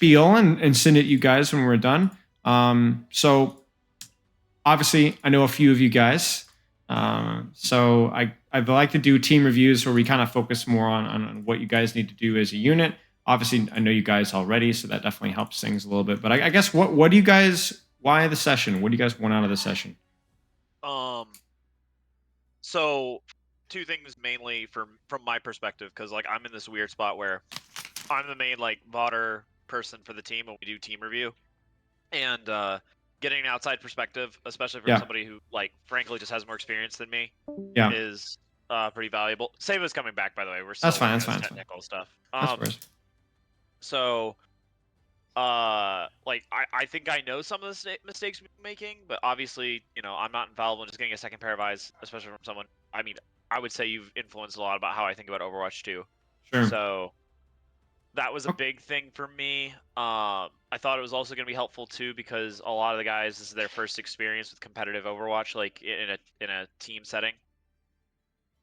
spiel and send it you guys when we're done. So obviously, I know a few of you guys. So I'd like to do team reviews where we kind of focus more on what you guys need to do as a unit. Obviously, I know you guys already, so that definitely helps things a little bit. But I guess what do you guys? Why the session? What do you guys want out of the session? So two things mainly from my perspective, because like I'm in this weird spot where I'm the main like VODer person for the team when we do team review, and getting an outside perspective, especially from somebody who like frankly just has more experience than me, is pretty valuable. Save us coming back, by the way. We're still that's fine. technical stuff. So like I think I know some of the mistakes we're making, but obviously, you know, I'm not infallible in just getting a second pair of eyes, especially from someone. I mean, I would say you've influenced a lot about how I think about Overwatch 2. Sure. So that was a big thing for me. I thought it was also going to be helpful too, because a lot of the guys, this is their first experience with competitive Overwatch, like in a team setting.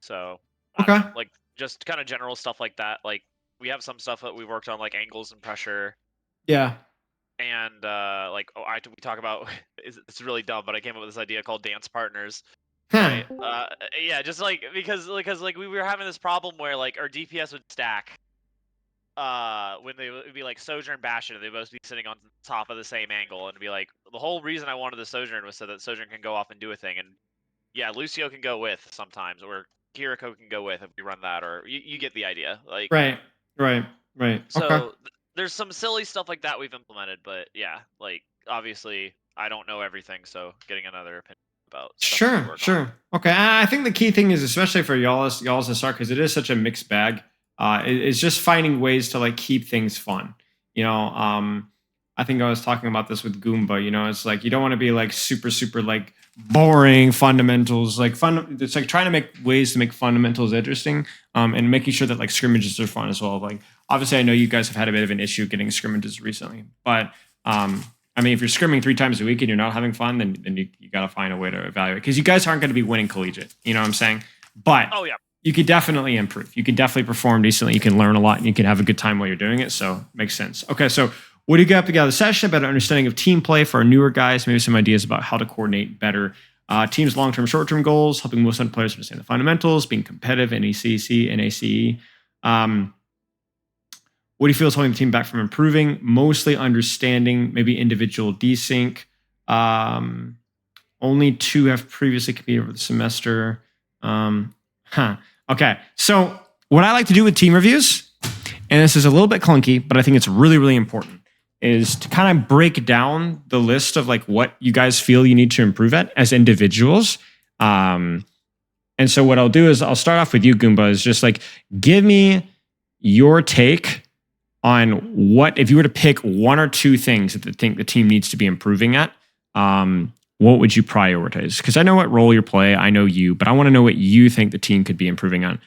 So like just kind of general stuff like that. Like we have some stuff that we worked on, like angles and pressure. Yeah. And like we talk about it's really dumb, but I came up with this idea called dance partners. Right? Yeah, just like because like we were having this problem where like our DPS would stack when they would be like Sojourn Bastion, they'd both be sitting on top of the same angle, and be like, the whole reason I wanted the Sojourn was so that Sojourn can go off and do a thing. And yeah, Lucio can go with sometimes, or Kiriko can go with if we run that, or you get the idea. Like right. So there's some silly stuff like that we've implemented, but yeah, like obviously I don't know everything, so getting another opinion about stuff Sure. Okay, I think the key thing is, especially for y'all's to start, because it is such a mixed bag. It's just finding ways to like keep things fun. You know, I think I was talking about this with Goomba. You know, it's like you don't want to be like super like boring fundamentals. Like it's like trying to make ways to make fundamentals interesting, and making sure that like scrimmages are fun as well. Like obviously, I know you guys have had a bit of an issue getting scrimmages recently, but I mean, if you're scrimming 3 times a week and you're not having fun, then you got to find a way to evaluate, because you guys aren't going to be winning collegiate. You know what I'm saying? But you could definitely improve. You could definitely perform decently. You can learn a lot, and you can have a good time while you're doing it. So makes sense. Okay, so what do you got together the session about an understanding of team play for our newer guys? Maybe some ideas about how to coordinate better. Teams' long-term, short-term goals, helping most players understand the fundamentals, being competitive in ECC and ACE. What do you feel is holding the team back from improving? Mostly understanding, maybe individual desync. Only 2 have previously competed over the semester. Okay. So what I like to do with team reviews, and this is a little bit clunky, but I think it's really, really important, is to kind of break down the list of like what you guys feel you need to improve at as individuals. And so what I'll do is I'll start off with you, Goomba, is just like, give me your take on what, if you were to pick 1 or 2 things that you think the team needs to be improving at, what would you prioritize? Because I know what role you play, I know you, but I want to know what you think the team could be improving on.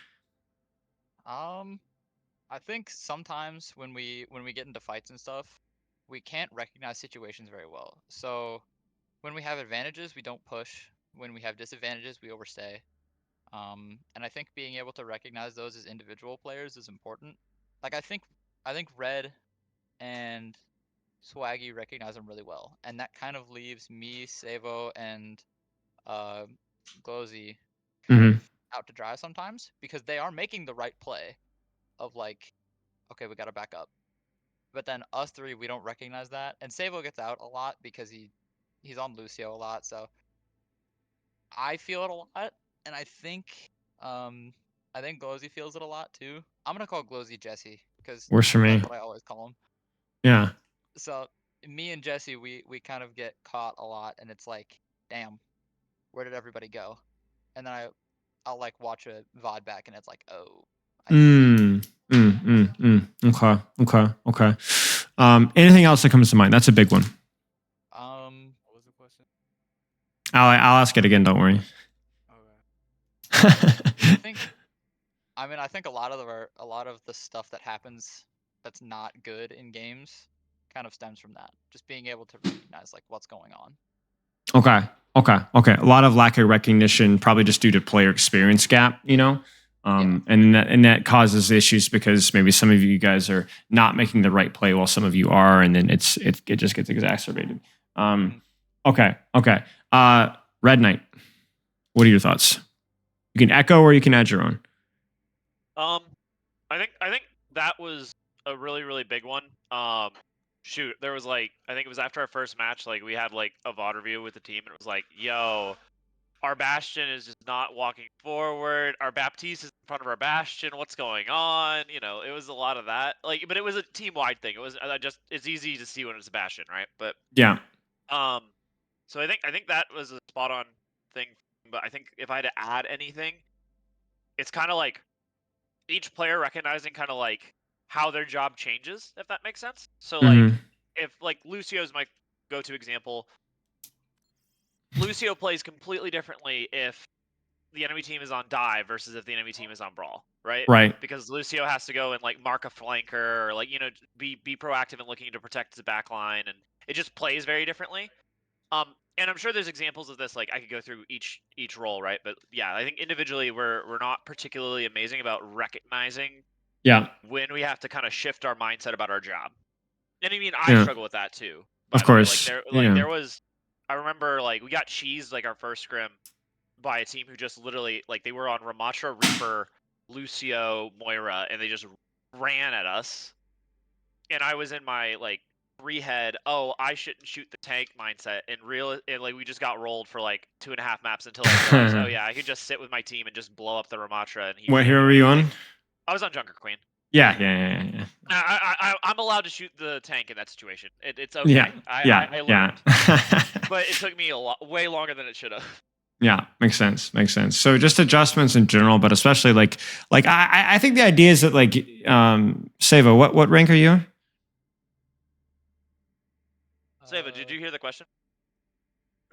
I think sometimes when we get into fights and stuff, we can't recognize situations very well. So when we have advantages, we don't push. When we have disadvantages, we overstay. And I think being able to recognize those as individual players is important. Like I think Red and Swaggy recognize them really well, and that kind of leaves me, Savo, and Glowzy kind of out to dry sometimes, because they are making the right play of like, okay, we gotta back up. But then us 3, we don't recognize that, and Savo gets out a lot because he's on Lucio a lot, so I feel it a lot, and I think Glowzy feels it a lot too. I'm gonna call Glowzy Jesse because works for me. That's what I always call him. Yeah. So me and Jesse, we kind of get caught a lot, and it's like, damn, where did everybody go? And then I'll like watch a VOD back, and it's like, oh. Okay. Anything else that comes to mind? That's a big one. What was the question? I'll ask it again. Don't worry. Okay. I think a lot of the stuff that happens that's not good in games kind of stems from that. Just being able to recognize like what's going on. Okay. A lot of lack of recognition, probably just due to player experience gap, you know? And that causes issues because maybe some of you guys are not making the right play while some of you are, and then it just gets exacerbated. Okay. Red Knight, what are your thoughts? You can echo or you can add your own. I think that was a really, really big one. Shoot, there was like, I think it was after our first match, like we had like a VOD review with the team, and it was like, yo, our Bastion is just not walking forward. Our Baptiste is in front of our Bastion. What's going on? You know, it was a lot of that. Like, but it was a team-wide thing. It was it's easy to see when it's a Bastion, right? But yeah. So I think that was a spot-on thing. But I think if I had to add anything, it's kind of like each player recognizing kind of like how their job changes, if that makes sense. So like, if like Lucio's my go-to example. Lucio plays completely differently if the enemy team is on dive versus if the enemy team is on brawl, right? Right. Because Lucio has to go and like mark a flanker or like, you know, be proactive and looking to protect his backline, and it just plays very differently. And I'm sure there's examples of this. Like I could go through each role, right? But yeah, I think individually we're not particularly amazing about recognizing when we have to kind of shift our mindset about our job. And I mean, I struggle with that too. Of course. There was. I remember like we got cheesed like our first scrim by a team who just literally like they were on Ramattra, Reaper, Lucio, Moira, and they just ran at us. And I was in my like head, oh, I shouldn't shoot the tank mindset, and like we just got rolled for like 2.5 maps until I realized, oh yeah, I could just sit with my team and just blow up the Ramattra. And what hero were you on? I was on Junker Queen. Yeah. I'm allowed to shoot the tank in that situation. It's okay. Yeah. I learned. But it took me way longer than it should have. Yeah, makes sense. So just adjustments in general, but especially like I think the idea is that like Seva, what rank are you? Seva, did you hear the question?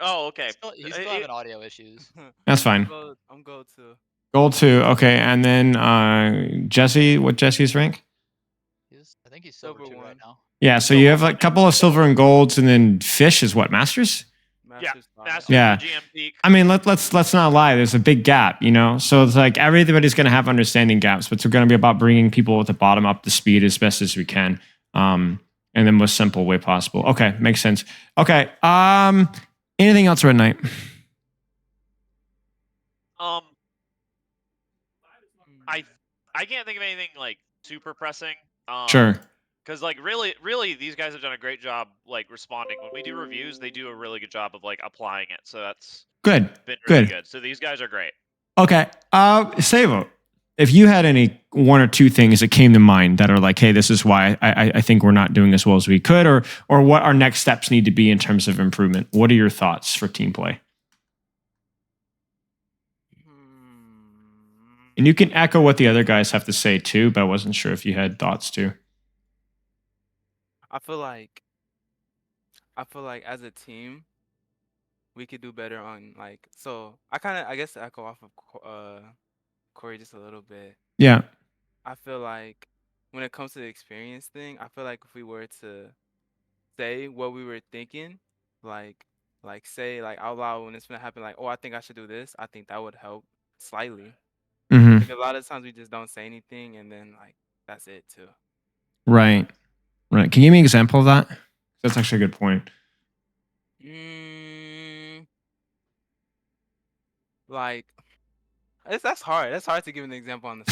Oh, okay. He's still having audio issues. That's fine. I'm gold 2. Gold 2. Okay, and then Jesse, what Jesse's rank? I think he's silver 2 right now. Yeah, so you have a couple of silver and golds, and then Fish is what, Masters? Masters, yeah. GM peak. I mean, let's not lie. There's a big gap, you know. So it's like everybody's going to have understanding gaps, but it's going to be about bringing people at the bottom up to speed as best as we can, in the most simple way possible. Okay, makes sense. Okay, anything else, Red Knight? I can't think of anything like super pressing. Sure. Because like really, these guys have done a great job like responding. When we do reviews, they do a really good job of like applying it. So that's been really good. So these guys are great. Okay, Savo, if you had any one or two things that came to mind that are like, hey, this is why I think we're not doing as well as we could, or what our next steps need to be in terms of improvement. What are your thoughts for team play? And you can echo what the other guys have to say too, but I wasn't sure if you had thoughts too. I feel like as a team, we could do better on like. So I guess to echo off of Corey just a little bit. Yeah. I feel like when it comes to the experience thing, I feel like if we were to say what we were thinking, like say like out loud when it's gonna happen, like, oh, I think I should do this. I think that would help slightly. Because a lot of times we just don't say anything, and then like that's it too. Right. Can you give me an example of that? That's actually a good point. Like, that's hard. That's hard to give an example on the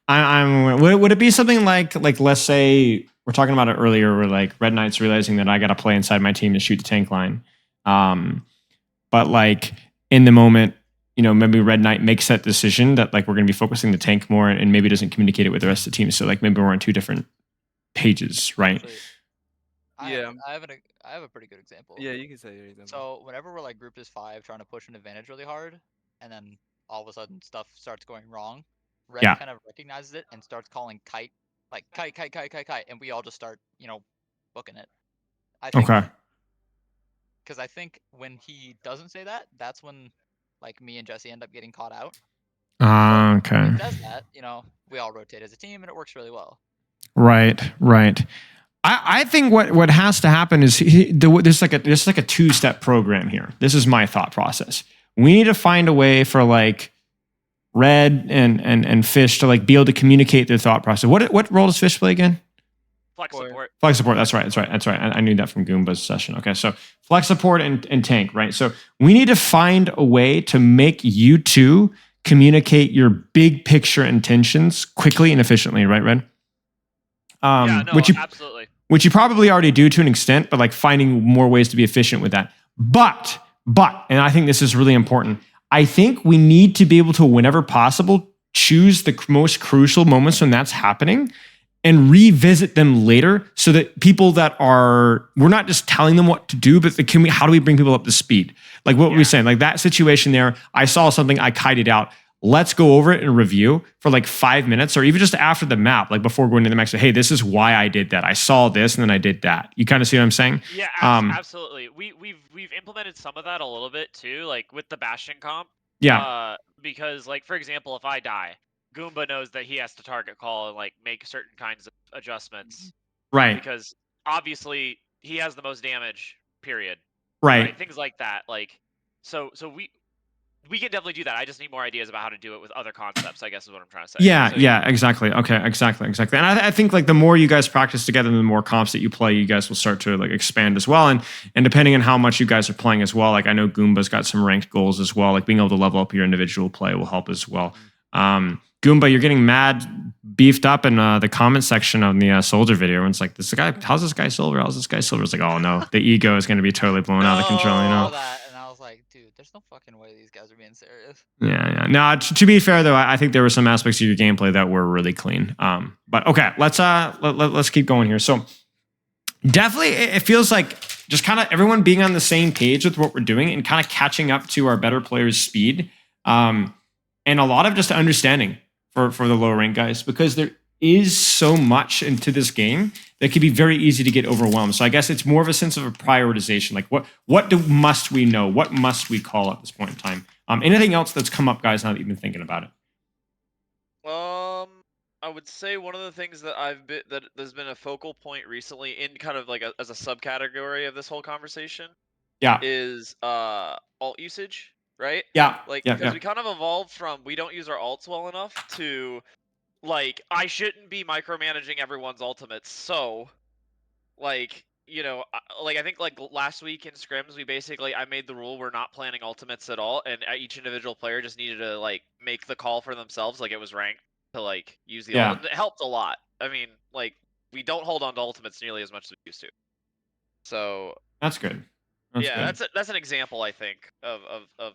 spot. Would it be something like let's say we're talking about it earlier, where like Red Knight's realizing that I got to play inside my team to shoot the tank line, but like in the moment, you know, maybe Red Knight makes that decision that like we're going to be focusing the tank more, and maybe doesn't communicate it with the rest of the team. So like maybe we're on two different pages, right? Yeah, I have a pretty good example. Yeah, you can say your example. So whenever we're like grouped as 5 trying to push an advantage really hard, and then all of a sudden stuff starts going wrong, Red kind of recognizes it and starts calling kite, like kite, and we all just start, you know, booking it. I think, okay. Because I think when he doesn't say that, that's when like me and Jesse end up getting caught out. Okay. When he does that, you know, we all rotate as a team and it works really well. Right. I think what has to happen is there's like a 2-step program here. This is my thought process. We need to find a way for like Red and Fish to like be able to communicate their thought process. What role does Fish play again? Flex support. Flex support. That's right. I knew that from Goomba's session. Okay, so flex support and tank, right? So we need to find a way to make you two communicate your big picture intentions quickly and efficiently, right, Red? Yeah, no, absolutely. Which you probably already do to an extent, but like finding more ways to be efficient with that. But, and I think this is really important. I think we need to be able to, whenever possible, choose the most crucial moments when that's happening and revisit them later so that people that we're not just telling them what to do, but how do we bring people up to speed? Like what were we saying? Like that situation there, I saw something, I kited out. Let's go over it and review for like 5 minutes or even just after the map, like before going to the map, say, hey, this is why I did that. I saw this and then I did that. You kind of see what I'm saying? Yeah, absolutely. We've implemented some of that a little bit too, like with the Bastion comp. Yeah. Because like, for example, if I die, Goomba knows that he has to target call and like make certain kinds of adjustments. Right. Because obviously he has the most damage, period. Right. Things like that. Like, so we can definitely do that. I just need more ideas about how to do it with other concepts, I guess is what I'm trying to say. Yeah, exactly. Okay, exactly. And I think like the more you guys practice together, the more comps that you play, you guys will start to like expand as well. And depending on how much you guys are playing as well, like I know Goomba's got some ranked goals as well. Like being able to level up your individual play will help as well. Goomba, you're getting mad beefed up in the comment section of the Soldier video. And it's like, how's this guy silver? How's this guy silver? It's like, oh no, the ego is going to be totally blown out of control, you know? And I was like, dude, there's no fucking way these guys are being serious. Yeah. No, to be fair though, I think there were some aspects of your gameplay that were really clean. But okay, let's keep going here. So definitely, it feels like just kind of everyone being on the same page with what we're doing and kind of catching up to our better players' speed, and a lot of just understanding for the lower rank guys, because there is so much into this game that can be very easy to get overwhelmed. So I guess it's more of a sense of a prioritization. Like what must we know? What must we call at this point in time? Anything else that's come up, guys, now that you've been thinking about it? I would say one of the things that that there's been a focal point recently in kind of like as a subcategory of this whole conversation. Yeah. Is alt usage, right? Yeah. Like because we kind of evolved from we don't use our alts well enough to like I shouldn't be micromanaging everyone's ultimates. So like like I think like last week in scrims I made the rule we're not planning ultimates at all, and each individual player just needed to like make the call for themselves, like it was ranked to like use the ult. It helped a lot. I mean, like we don't hold on to ultimates nearly as much as we used to. So that's good. That's an example, I think, of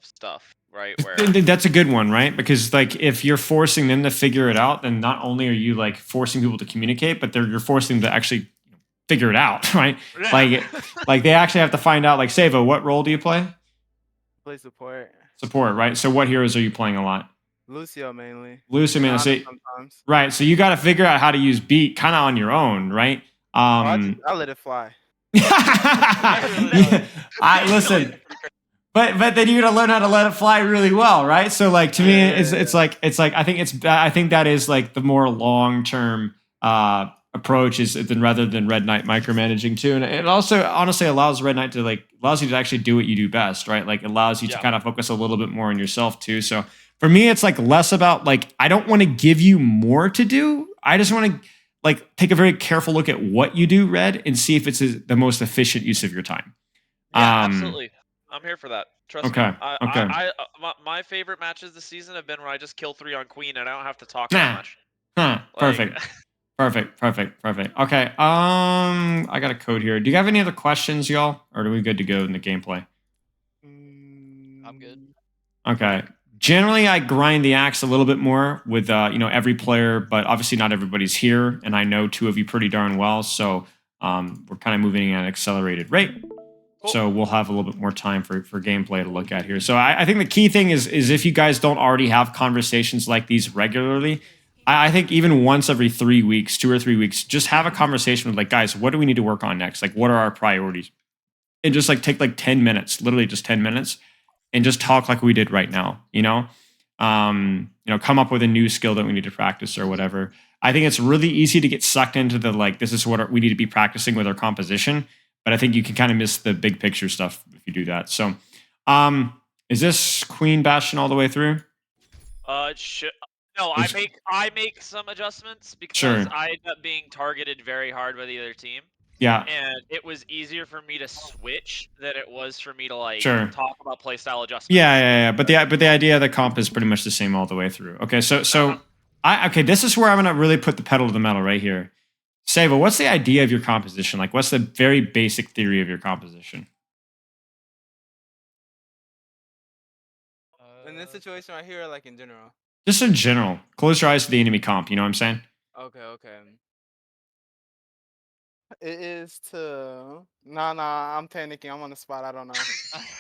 stuff, right? Where that's a good one, right? Because like if you're forcing them to figure it out, then not only are you like forcing people to communicate, but you're forcing them to actually figure it out, right? Yeah. Like they actually have to find out. Like Sava, what role do you play? Play support. Support, right? So what heroes are you playing a lot? Lucio mainly. Lucio mainly. So, sometimes. Right. So you got to figure out how to use beat kind of on your own, right? I let it fly. Listen, but then you're gonna learn how to let it fly really well, right? So like to me, it's like I think that is like the more long term approach rather than Red Knight micromanaging too, and it also honestly allows Red Knight to allows you to actually do what you do best, right? Like it allows you to kind of focus a little bit more on yourself too. So for me, it's like less about like I don't want to give you more to do. I just want to like take a very careful look at what you do, Red, and see if it's the most efficient use of your time. Yeah, absolutely. I'm here for that. Trust me. Okay. My favorite matches this season have been when I just kill 3 on Queen and I don't have to talk that much. Perfect. Perfect. Okay. I got a code here. Do you have any other questions, y'all? Or are we good to go in the gameplay? I'm good. Okay. Generally, I grind the axe a little bit more with every player, but obviously not everybody's here, and I know 2 of you pretty darn well, so we're kind of moving at an accelerated rate. Cool. So we'll have a little bit more time for gameplay to look at here. So I think the key thing is if you guys don't already have conversations like these regularly, I think even once every 3 weeks, 2 or 3 weeks, just have a conversation with like, guys, what do we need to work on next? Like, what are our priorities? And just like take like 10 minutes, literally just 10 minutes. And just talk like we did right now, come up with a new skill that we need to practice or whatever. I think it's really easy to get sucked into the like, this is what we need to be practicing with our composition. But I think you can kind of miss the big picture stuff if you do that. So is this Queen Bastion all the way through? No, Which- I make some adjustments because Sure. I end up being targeted very hard by the other team, Yeah. and it was easier for me to switch than it was for me to like Sure. talk about playstyle adjustments. Yeah. But the idea of the comp is pretty much the same all the way through. Okay, so Uh-huh. this is where I'm gonna really put the pedal to the metal right here. Sava, what's the idea of your composition? Like, what's the very basic theory of your composition? In this situation right here, or like in general. Just in general, close your eyes to the enemy comp. You know what I'm saying? Okay. It is to nah. I'm panicking. I'm on the spot. I don't know.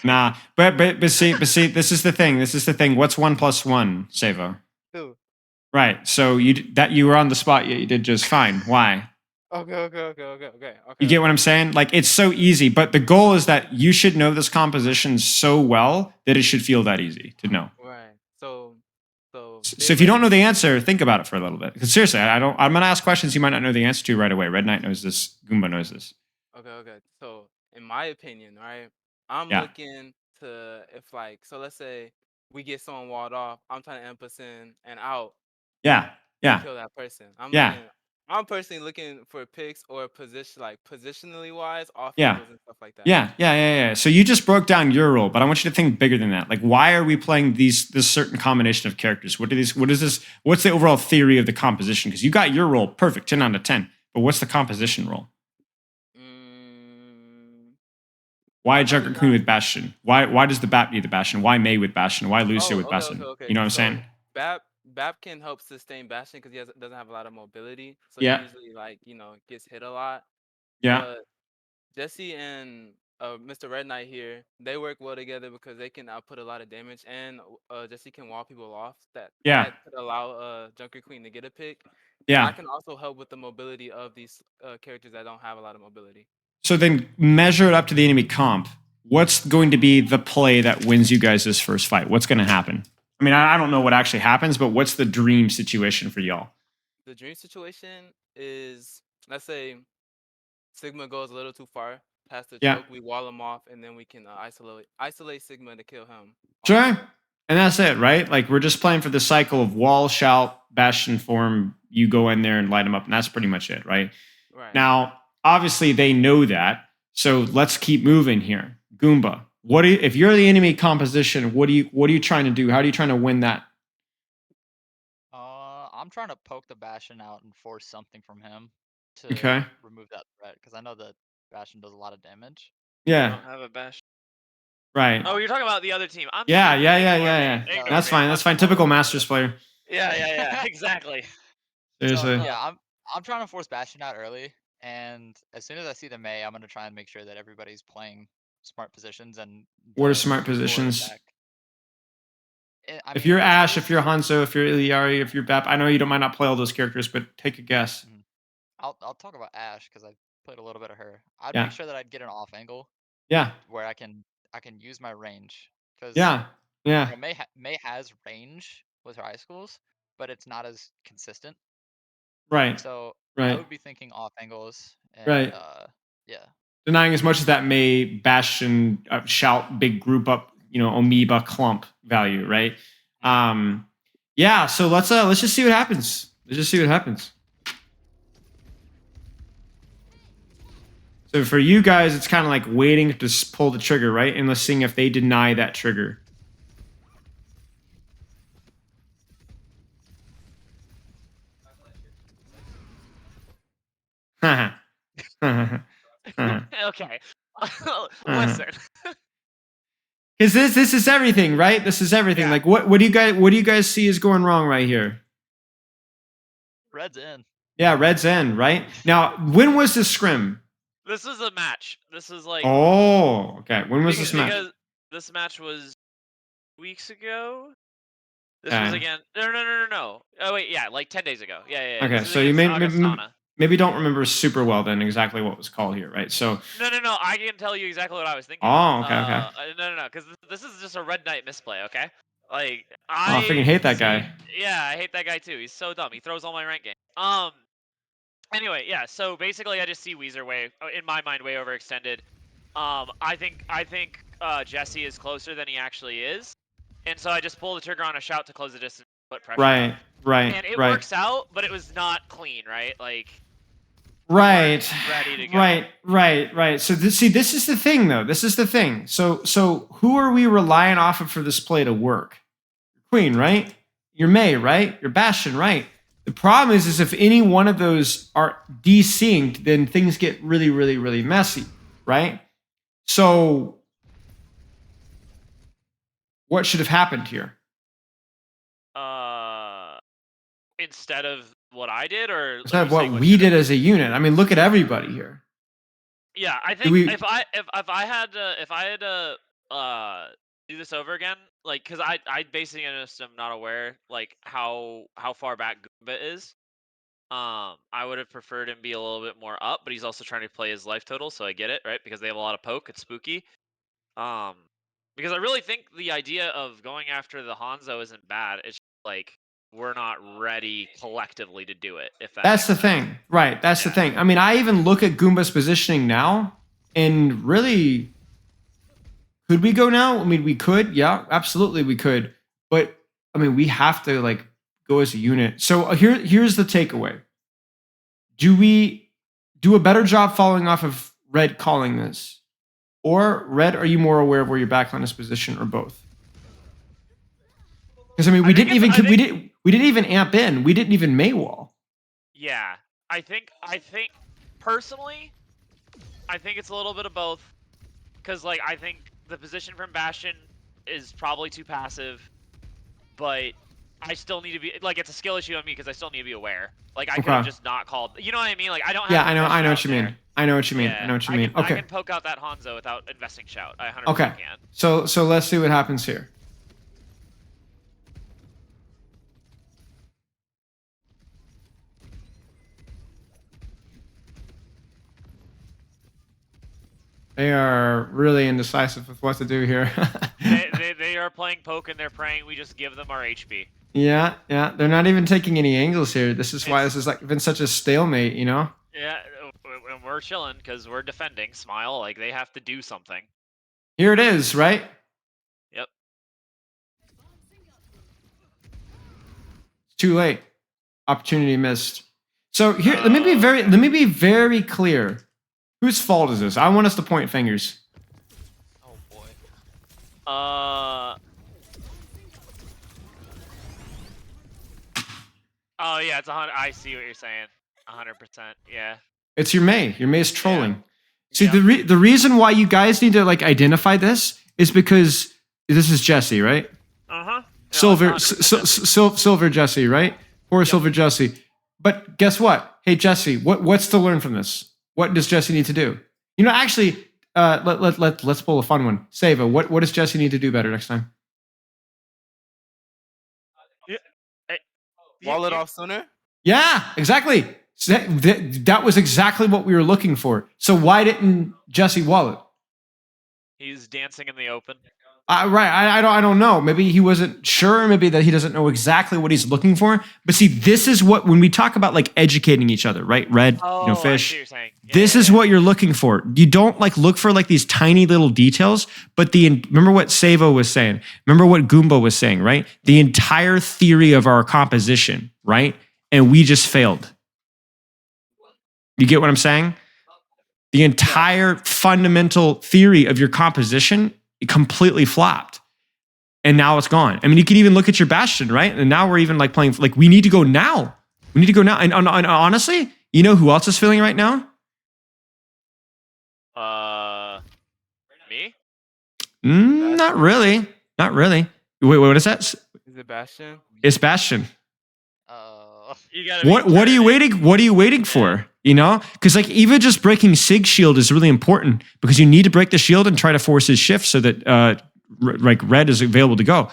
Nah, but see, this is the thing. This is the thing. What's 1 + 1, Sava? 2. Right. So you were on the spot. You did just fine. Why? Okay. You get what I'm saying? Like, it's so easy, but the goal is that you should know this composition so well that it should feel that easy to know. Right. So So if you don't know the answer, think about it for a little bit. Because seriously, I'm going to ask questions you might not know the answer to right away. Red Knight knows this. Goomba knows this. Okay. So in my opinion, right, I'm Yeah. looking to if like let's say we get someone walled off, I'm trying to amp in and out, Yeah. kill that person. Yeah. I'm personally looking for picks or position like positionally wise off Yeah. angles and stuff like that. Yeah. So you just broke down your role, but I want you to think bigger than that. Like, why are we playing this certain combination of characters? What is this? What's the overall theory of the composition? Because you got your role perfect, 10 out of 10. But what's the composition role? Why Junker Queen with Bastion? Why does the Bap need the Bastion? Why Mei with Bastion? Why Lucio with Bastion? Okay. You know what I'm saying? Bap can help sustain Bastion because doesn't have a lot of mobility, so Yeah. he usually gets hit a lot. Yeah. But Jesse and Mr. Red Knight here, they work well together because they can output a lot of damage, and Jesse can wall people off. That could allow Junker Queen to get a pick. Yeah. I can also help with the mobility of these characters that don't have a lot of mobility. So then measure it up to the enemy comp. What's going to be the play that wins you guys this first fight? What's going to happen? I mean, I don't know what actually happens, but what's the dream situation for y'all? The dream situation is, let's say Sigma goes a little too far past the choke, we wall him off, and then we can isolate Sigma to kill him. Sure. And that's it, right? Like, we're just playing for the cycle of wall, shout, Bastion form. You go in there and light them up, and that's pretty much it, right? Right. Now, obviously, they know that, so let's keep moving here. Goomba, if you're the enemy composition, what are you trying to do? How are you trying to win that? I'm trying to poke the Bastion out and force something from him to remove that threat because I know that Bastion does a lot of damage. I Yeah. don't have a bash. Right. Oh, you're talking about the other team. Yeah. Ignore That's me. fine. Typical Masters player. Yeah. Exactly. Seriously. So, yeah, I'm trying to force Bastion out early, and as soon as I see the Mei, I'm gonna try and make sure that everybody's playing smart positions and. What are smart positions? If mean, you're Ash, if you're Hanzo, if you're Iliari, if you're Bap, I know you might not play all those characters, but take a guess. I'll talk about Ash because I played a little bit of her. I'd Yeah. make sure that I'd get an off angle Yeah. where I can use my range because Yeah. Mei has range with her ice schools, but it's not as consistent. Right. So I Right. would be thinking off angles. And, Right. Yeah. Denying as much as that may Bastion shout big group up, amoeba clump value, right? Yeah. So let's just see what happens. So for you guys, it's kind of like waiting to pull the trigger, right? And let's see if they deny that trigger. Okay. Listen. Because this is everything, right? This is everything. Yeah. Like, what do you guys see is going wrong right here? Red's in. Yeah, Red's in, right? Now, when was this scrim? This is a match. This is like. Oh, okay. When was this match? Because this match was weeks ago. This was again. No. Oh wait, yeah, like 10 days ago. Yeah. Okay, so you maybe don't remember super well then exactly what was called here, right? So. No. I can tell you exactly what I was thinking. Oh, okay. No, because this is just a Red Knight misplay. Okay. Like I freaking hate that guy. Yeah, I hate that guy too. He's so dumb. He throws all my rank game. Anyway, yeah. So basically, I just see Weezer in my mind, way overextended. I think Jesse is closer than he actually is, and so I just pull the trigger on a shout to close the distance put pressure Right. up. Right. And it right. works out, but it was not clean, right? Like Right. ready to go. Right. So this is the thing, though. This is the thing. So who are we relying off of for this play to work? Queen, right? Your Mei, right? Your Bastion, right? The problem is if any one of those are desynced, then things get really, really, really messy, right? So what should have happened here? Instead of what I did, or Instead of are you saying what we should did have- as a unit. I mean, look at everybody here. Yeah, I think we- if I had to do this over again, like, because I basically just am not aware like how far back Goomba is. I would have preferred him be a little bit more up, but he's also trying to play his life total, so I get it, right? Because they have a lot of poke, it's spooky. Because I really think the idea of going after the Hanzo isn't bad. It's just, like, we're not ready collectively to do it. If That's the makes sense. thing, right? That's the Yeah. thing. I mean, I even look at Goomba's positioning now, and really, could we go now? I mean, we could, yeah, absolutely, we could. But I mean, we have to like go as a unit. So here's the takeaway. Do we do a better job following off of Red calling this, or Red? Are you more aware of where your backline is positioned, or both? Because I mean, we didn't even amp in. We didn't even Maywall. Yeah, I think personally, I think it's a little bit of both. Because like I think the position from Bastion is probably too passive, but I still need to be like it's a skill issue on me because I still need to be aware. Like I could have just not called. You know what I mean? Like I don't. Yeah, have I know to what you mean. I know what you mean. Yeah, I know what you mean. Okay. I can poke out that Hanzo without investing shout. I 100% Okay. can. So let's see what happens here. They are really indecisive with what to do here. they are playing poke and they're praying we just give them our HP. Yeah. They're not even taking any angles here. This is why this has like been such a stalemate, you know? Yeah, and we're chilling because we're defending. Smile, like they have to do something. Here it is, right? Yep. It's too late. Opportunity missed. So here, let me be very clear. Whose fault is this? I want us to point fingers. Oh boy. Oh yeah, it's 100. I see what you're saying. 100%. Yeah. It's your Mei. Your Mei is trolling. See, Yep. the reason why you guys need to like identify this is because this is Jesse, right? Uh-huh. Silver Jesse, right? Poor Silver Jesse. But guess what? Hey Jesse, what's to learn from this? What does Jesse need to do? You know, actually, let's pull a fun one. Sava, what does Jesse need to do better next time? Wall it off sooner? Yeah, exactly. That was exactly what we were looking for. So why didn't Jesse wall it? He's dancing in the open. Right. I don't know. Maybe he wasn't sure. Maybe that he doesn't know exactly what he's looking for. But see, this is what when we talk about like educating each other, right? Red, Oh, Fish. I see what you're saying. Yeah, This is what you're looking for. You don't like look for like these tiny little details, but remember what Savo was saying. Remember what Goomba was saying, right? The entire theory of our composition, right? And we just failed. You get what I'm saying? The entire fundamental theory of your composition completely flopped. And now it's gone. I mean, you can even look at your Bastion, right? And now we're even like playing, like, we need to go now. We need to go now. And honestly, you know who else is feeling right now? Me? Not really. Not really. Wait, what is that? Is it Bastion? It's Bastion. You gotta What are you waiting? What are you waiting for? You know, because like even just breaking Sig's shield is really important because you need to break the shield and try to force his shift so that like Red is available to go.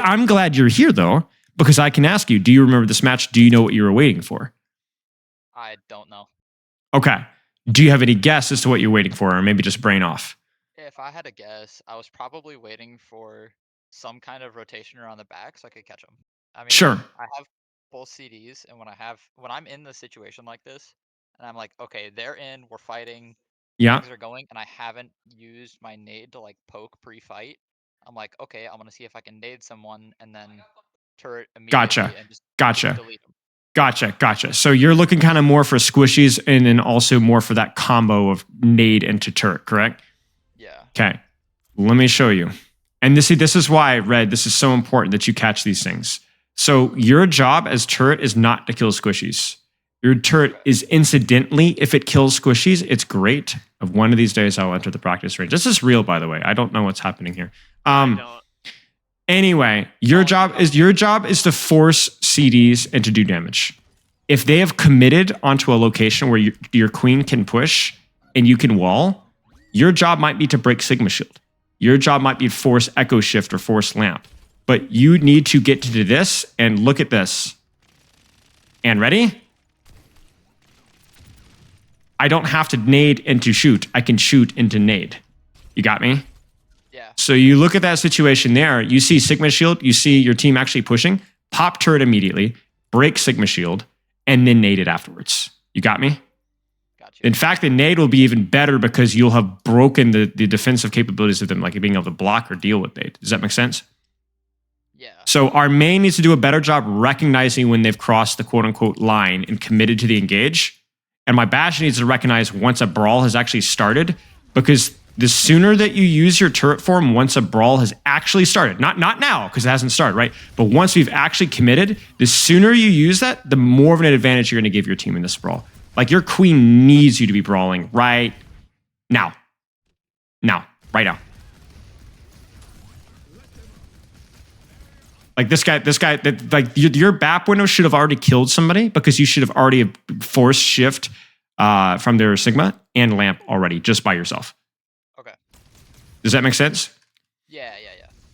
I'm glad you're here though because I can ask you: do you remember this match? Do you know what you were waiting for? I don't know. Okay. Do you have any guess as to what you're waiting for, or maybe just brain off? If I had to guess, I was probably waiting for some kind of rotation around the back so I could catch them. I mean, Sure. I have both CDs, and when I'm in the situation like this, and I'm like, okay, they're in, we're fighting, Yeah. things are going, and I haven't used my nade to like poke pre-fight. I'm like, okay, I'm gonna see if I can nade someone and then turret immediately Gotcha. and just Gotcha. delete them. Gotcha. So you're looking kind of more for squishies and then also more for that combo of nade into turret, correct? Yeah. Okay. Let me show you. And this is why, Red, this is so important that you catch these things. So your job as turret is not to kill squishies. Your turret is incidentally, if it kills squishies, it's great. Of one of these days, I'll enter the practice range. This is real, by the way. I don't know what's happening here. I don't. Anyway, your job is to force CDs and to do damage. If they have committed onto a location where your queen can push and you can wall, your job might be to break Sigma Shield. Your job might be to force Echo Shift or force Lamp. But you need to get to this and look at this. And ready? I don't have to nade into shoot. I can shoot into nade. You got me? Yeah. So you look at that situation there, you see Sigma Shield, you see your team actually pushing, pop turret immediately, break Sigma Shield, and then nade it afterwards. You got me? Gotcha. In fact, the nade will be even better because you'll have broken the defensive capabilities of them, like being able to block or deal with nade. Does that make sense? Yeah. So our main needs to do a better job recognizing when they've crossed the quote-unquote line and committed to the engage. And my Bastion needs to recognize once a brawl has actually started, because the sooner that you use your turret form once a brawl has actually started, not now because it hasn't started, right? But once we've actually committed, the sooner you use that, the more of an advantage you're going to give your team in this brawl. Like your queen needs you to be brawling right now. Right now. Like this guy, like your BAP window should have already killed somebody because you should have already forced shift from their Sigma and Lamp already just by yourself. Okay. Does that make sense? Yeah.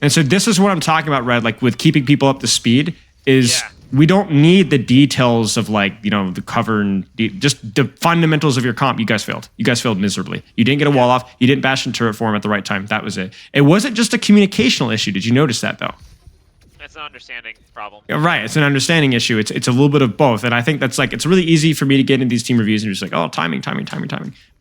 And so this is what I'm talking about, Red, like with keeping people up to speed is Yeah. we don't need the details of like, the cover and just the fundamentals of your comp. You guys failed. You guys failed miserably. You didn't get a wall off. You didn't bash in turret form at the right time. That was it. It wasn't just a communicational issue. Did you notice that though? It's an understanding problem. Yeah, right. It's an understanding issue. It's a little bit of both. And I think that's like, it's really easy for me to get into these team reviews and just like, oh, timing.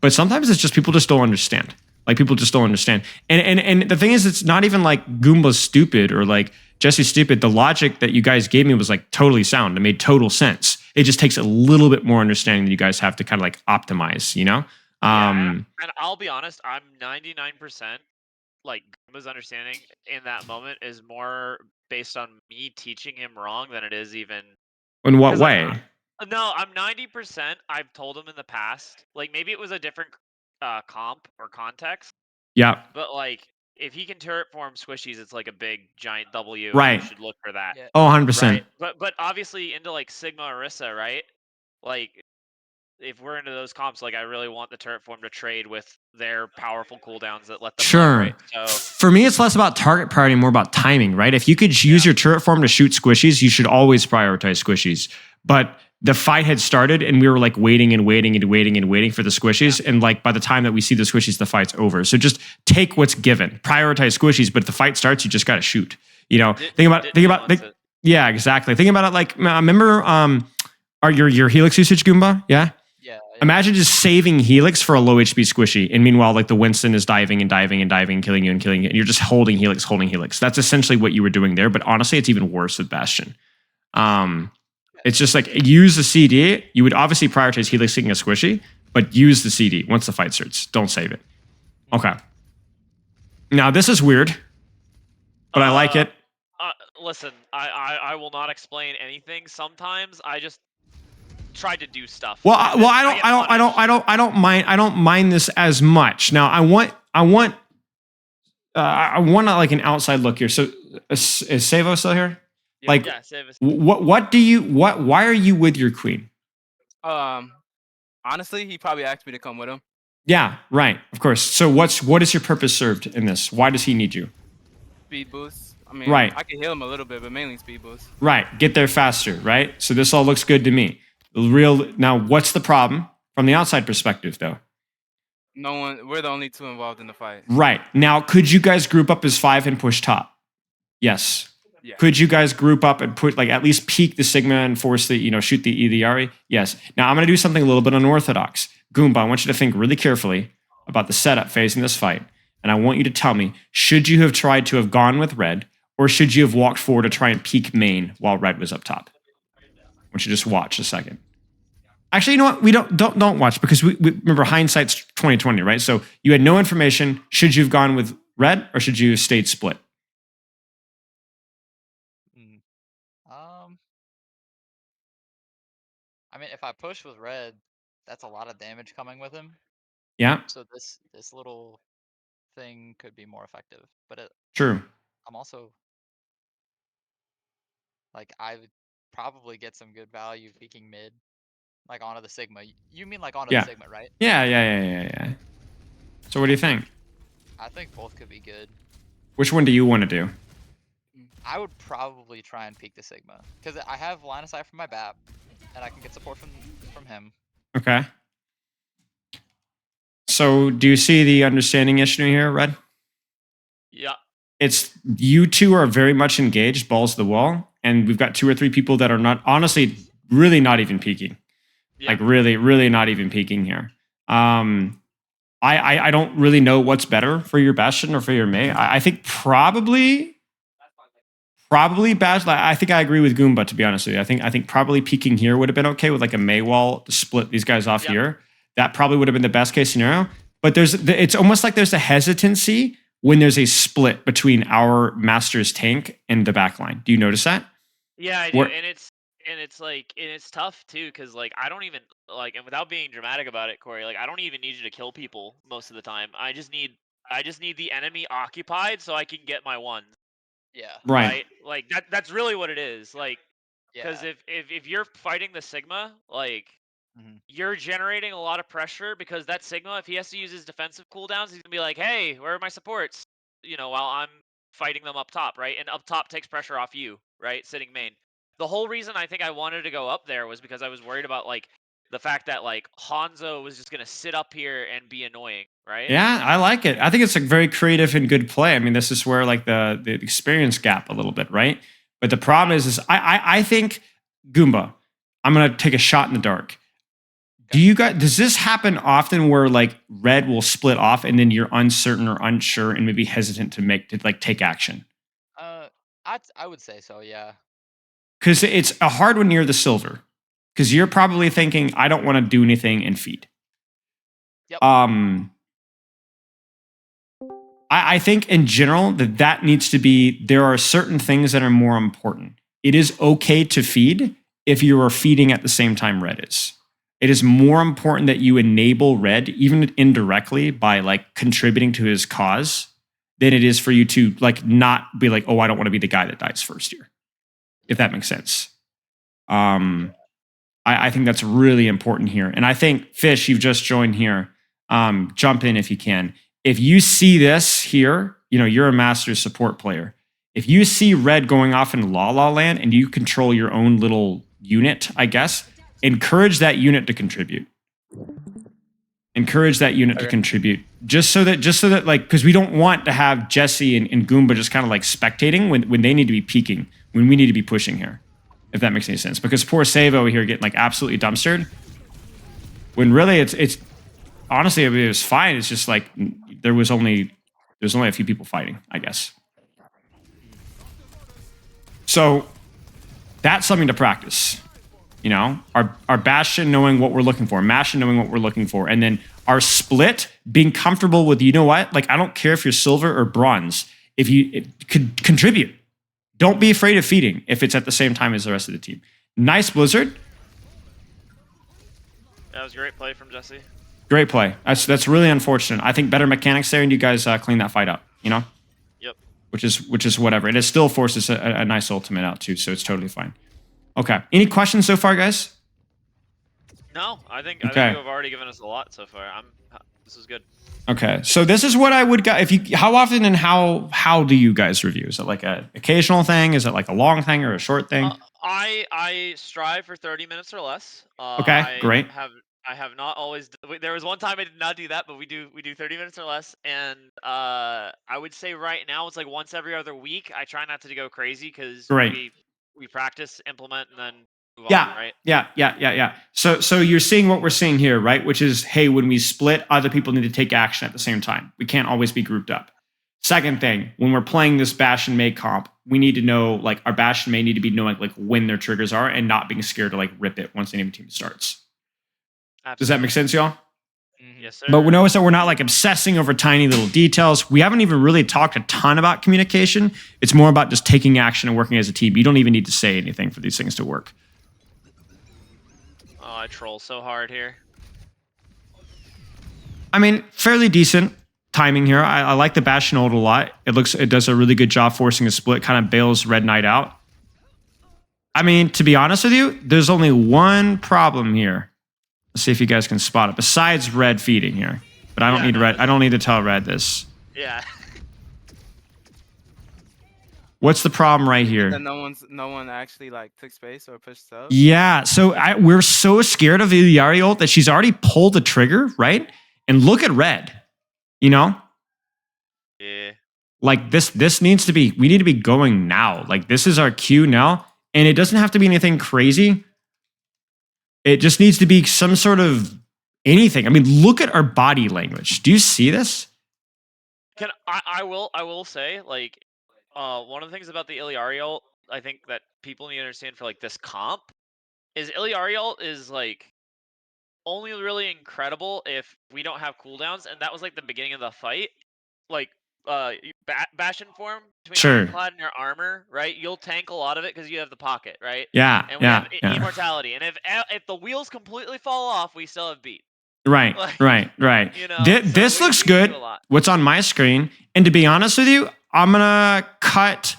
But sometimes it's just people just don't understand. Like people just don't understand. And the thing is, it's not even like Goomba's stupid or like Jesse's stupid. The logic that you guys gave me was like totally sound. It made total sense. It just takes a little bit more understanding that you guys have to kind of like optimize, Yeah, and I'll be honest, I'm 99% like Goomba's understanding in that moment is more based on me teaching him wrong than it is even. In what 'Cause way? No, I'm 90%. I've told him in the past, like maybe it was a different comp or context, Yeah. but like if he can turret form squishies, it's like a big giant W. and Right. You should look for that. Yeah. Oh, 100%. Right. But obviously into like Sigma Orisa, right? Like if we're into those comps, like I really want the turret form to trade with their powerful cooldowns that let them Sure. live, right? So For me, it's less about target priority, more about timing, right? If you could use your turret form to shoot squishies, you should always prioritize squishies. But the fight had started and we were like waiting for the squishies. And like by the time that we see the squishies, the fight's over. So just take what's given, prioritize squishies. But if the fight starts, you just got to shoot. Think about. Yeah, exactly. Think about it. Like, remember, your Helix usage, Goomba? Yeah. Yeah. Imagine just saving Helix for a low HP squishy. And meanwhile, like the Winston is diving, killing you. And you're just holding Helix. That's essentially what you were doing there. But honestly, it's even worse with Bastion. It's just like use the CD. You would obviously prioritize Helixing a squishy, but use the CD once the fight starts. Don't save it. Okay. Now this is weird, but I like it. Listen, I will not explain anything. Sometimes I just try to do stuff. I don't mind this as much. Now I want like an outside look here. So is Savo still here? Like, yeah, save us. why are you with your queen? Honestly, he probably asked me to come with him. Yeah, right. Of course. So what is your purpose served in this? Why does he need you? Speed boost. I mean, Right. I can heal him a little bit, but mainly speed boost. Right. Get there faster, right? So this all looks good to me. Now, what's the problem from the outside perspective, though? We're the only two involved in the fight. Right. Now, could you guys group up as 5 and push top? Yes. Yeah. Could you guys group up and put like at least peek the Sigma and force the, shoot the Yari? Yes. Now I'm going to do something a little bit unorthodox. Goomba, I want you to think really carefully about the setup phase in this fight. And I want you to tell me, should you have tried to have gone with red, or should you have walked forward to try and peek main while red was up top? I want you to just watch a second. Actually, you know what? We don't watch because we remember hindsight's 2020, right? So you had no information. Should you have gone with red or should you have stayed split? I mean, if I push with red, that's a lot of damage coming with him. Yeah, So this little thing could be more effective. But true. I'm also like I would probably get some good value peeking mid, like onto the Sigma. You mean like onto Yeah. the Sigma, right? Yeah. So what do you think? I think both could be good. Which one do you want to do? I would probably try and peek the Sigma because I have line of sight from my BAP, and I can get support from him. Okay. So do you see the understanding issue here, Red? Yeah. It's you two are very much engaged, balls to the wall, and we've got 2 or 3 people that are not, honestly, really not even peeking. Yeah. Like really not even peeking here. I don't really know what's better for your Bastion or for your Mei. I think probably Bastion. I think I agree with Goomba, to be honest with you. I think probably peeking here would have been okay with like a Mei wall to split these guys off here. That probably would have been the best case scenario. But it's almost like there's a hesitancy when there's a split between our Master's tank and the backline. Do you notice that? Yeah, I do. And it's tough too, because like I don't even like, and without being dramatic about it, Corey, like I don't even need you to kill people most of the time. I just need the enemy occupied so I can get my ones. Yeah. Right. Like that's really what it is. Like, because Yeah. if you're fighting the Sigma, like you're generating a lot of pressure, because that Sigma, if he has to use his defensive cooldowns, he's gonna be like, hey, where are my supports? You know, while I'm fighting them up top, right? And up top takes pressure off you, right? Sitting main. The whole reason I think I wanted to go up there was because I was worried about like the fact that like Hanzo was just gonna sit up here and be annoying, right? Yeah, I like it. I think it's a very creative and good play. I mean, this is where like the experience gap a little bit, right? But the problem is I think Goomba, I'm gonna take a shot in the dark. Does this happen often where like red will split off and then you're uncertain or unsure and maybe hesitant to take action? I would say so, yeah. Because it's a hard one near the silver. Because you're probably thinking, I don't want to do anything and feed. Yep. I think in general that needs to be, there are certain things that are more important. It is okay to feed if you are feeding at the same time red is. It is more important that you enable red, even indirectly, by like contributing to his cause, than it is for you to like not be like, oh, I don't want to be the guy that dies first here. If that makes sense. I think that's really important here. And I think, Fish, you've just joined here. Jump in if you can. If you see this here, you know, you're a master support player. If you see red going off in La La Land and you control your own little unit, I guess, encourage that unit to contribute. Encourage that unit to contribute. Just so that like, because we don't want to have Jesse and Goomba just kind of like spectating when they need to be peeking, when we need to be pushing here. If that makes any sense. Because poor Save over here getting like absolutely dumpstered. When really it's honestly, it was fine. It's just like there's only a few people fighting, I guess. So that's something to practice. You know, our Bastion knowing what we're looking for, Mashin knowing what we're looking for, and then our split being comfortable with, you know what? Like, I don't care if you're silver or bronze. If you could contribute. Don't be afraid of feeding if it's at the same time as the rest of the team. Nice Blizzard. That was a great play from Jesse. Great play. That's really unfortunate. I think better mechanics there, and you guys clean that fight up. You know. Yep. Which is whatever. And it still forces a nice ultimate out too, so it's totally fine. Okay. Any questions so far, guys? No, I think you have already given us a lot so far. This is good. Okay, so this is what I would go. How often and how do you guys review? Is it like an occasional thing? Is it like a long thing or a short thing? I strive for 30 minutes or less. Okay, great. I have not always. There was one time I did not do that, but we do 30 minutes or less, and I would say right now it's like once every other week. I try not to go crazy because we practice, implement, and then move on, right? Yeah. So you're seeing what we're seeing here, right? Which is, hey, when we split, other people need to take action at the same time. We can't always be grouped up. Second thing, when we're playing this Bastion Mei comp, we need to know, like, our Bastion may need to be knowing like when their triggers are and not being scared to like rip it once the enemy team starts. Does that make sense, y'all? Yes, sir. But we notice that we're not like obsessing over tiny little details. We haven't even really talked a ton about communication. It's more about just taking action and working as a team. You don't even need to say anything for these things to work. Oh, I troll so hard here. I mean, fairly decent timing here. I like the Bastion ult a lot. It does a really good job forcing a split, kind of bails Red Knight out. I mean, to be honest with you, there's only one problem here. Let's see if you guys can spot it. Besides Red feeding here, but I don't need Red. I don't need to tell Red this. Yeah. What's the problem right here? That no one actually like took space or pushed up. Yeah, so we're so scared of Illari ult that she's already pulled the trigger, right? And look at Red, you know? Yeah. Like this needs to be, we need to be going now. Like this is our cue now. And it doesn't have to be anything crazy. It just needs to be some sort of anything. I mean, look at our body language. Do you see this? I will say, like, one of the things about the Illari ult, I think that people need to understand for like this comp is Illari ult is like only really incredible if we don't have cooldowns, and that was like the beginning of the fight. Like Bastion form between Sure. Ironclad and your armor, right? You'll tank a lot of it because you have the pocket, right? Yeah, And we yeah, have yeah. immortality. And if the wheels completely fall off, we still have beat. Right, Like, right. You know, This so looks we do good. a lot. What's on my screen? And to be honest with you, I'm gonna cut,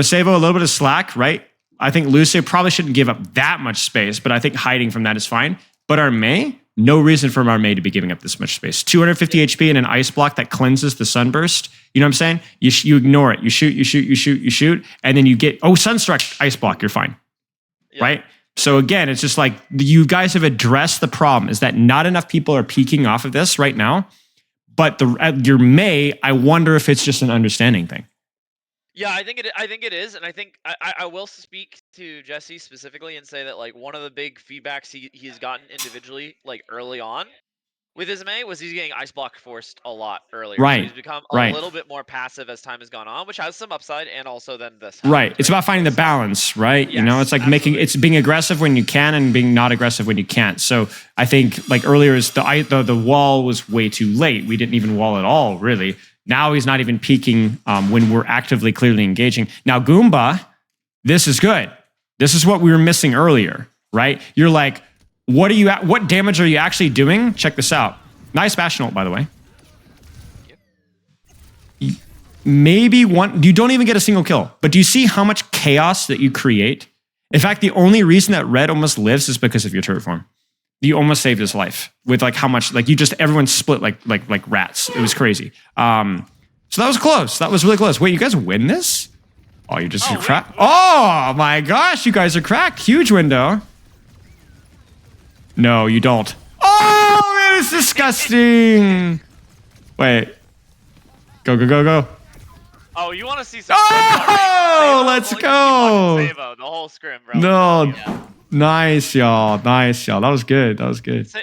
Savo a little bit of slack, right? I think Lucio probably shouldn't give up that much space, but I think hiding from that is fine. But our Mei, no reason for our Mei to be giving up this much space. 250 HP and an ice block that cleanses the sunburst. You know what I'm saying? You ignore it. You shoot, and then you get, Sunstruck, ice block, you're fine. Yeah. Right? So again, it's just like you guys have addressed the problem is that not enough people are peeking off of this right now. But your Mei, I wonder if it's just an understanding thing. Yeah, I think it is, and I think I will speak to Jesse specifically and say that like one of the big feedbacks he's gotten individually like early on with his Mei was he's getting ice block forced a lot earlier. Right, So he's become a right. little bit more passive as time has gone on, which has some upside, and also then this. Right. It's about finding the balance, right? Yes, It's like absolutely. it's being aggressive when you can and being not aggressive when you can't. So I think like earlier is the wall was way too late. We didn't even wall at all, really. Now he's not even peeking when we're actively clearly engaging. Now Goomba, this is good. This is what we were missing earlier, right? You're like, what damage are you actually doing? Check this out. Nice Bastion ult, by the way. Maybe one, you don't even get a single kill, but do you see how much chaos that you create? In fact, the only reason that Red almost lives is because of your turret form. You almost saved his life with like how much, like everyone split like rats. It was crazy. So that was close. That was really close. Wait, you guys win this? Oh, you're cracked. Oh my gosh, you guys are cracked. Huge window. No, you don't. Oh, man, it's disgusting. Wait. Go. Oh, you want to see some? Oh, let's go. Savo, the whole scrim, bro. No. Yeah. Nice, y'all. That was good.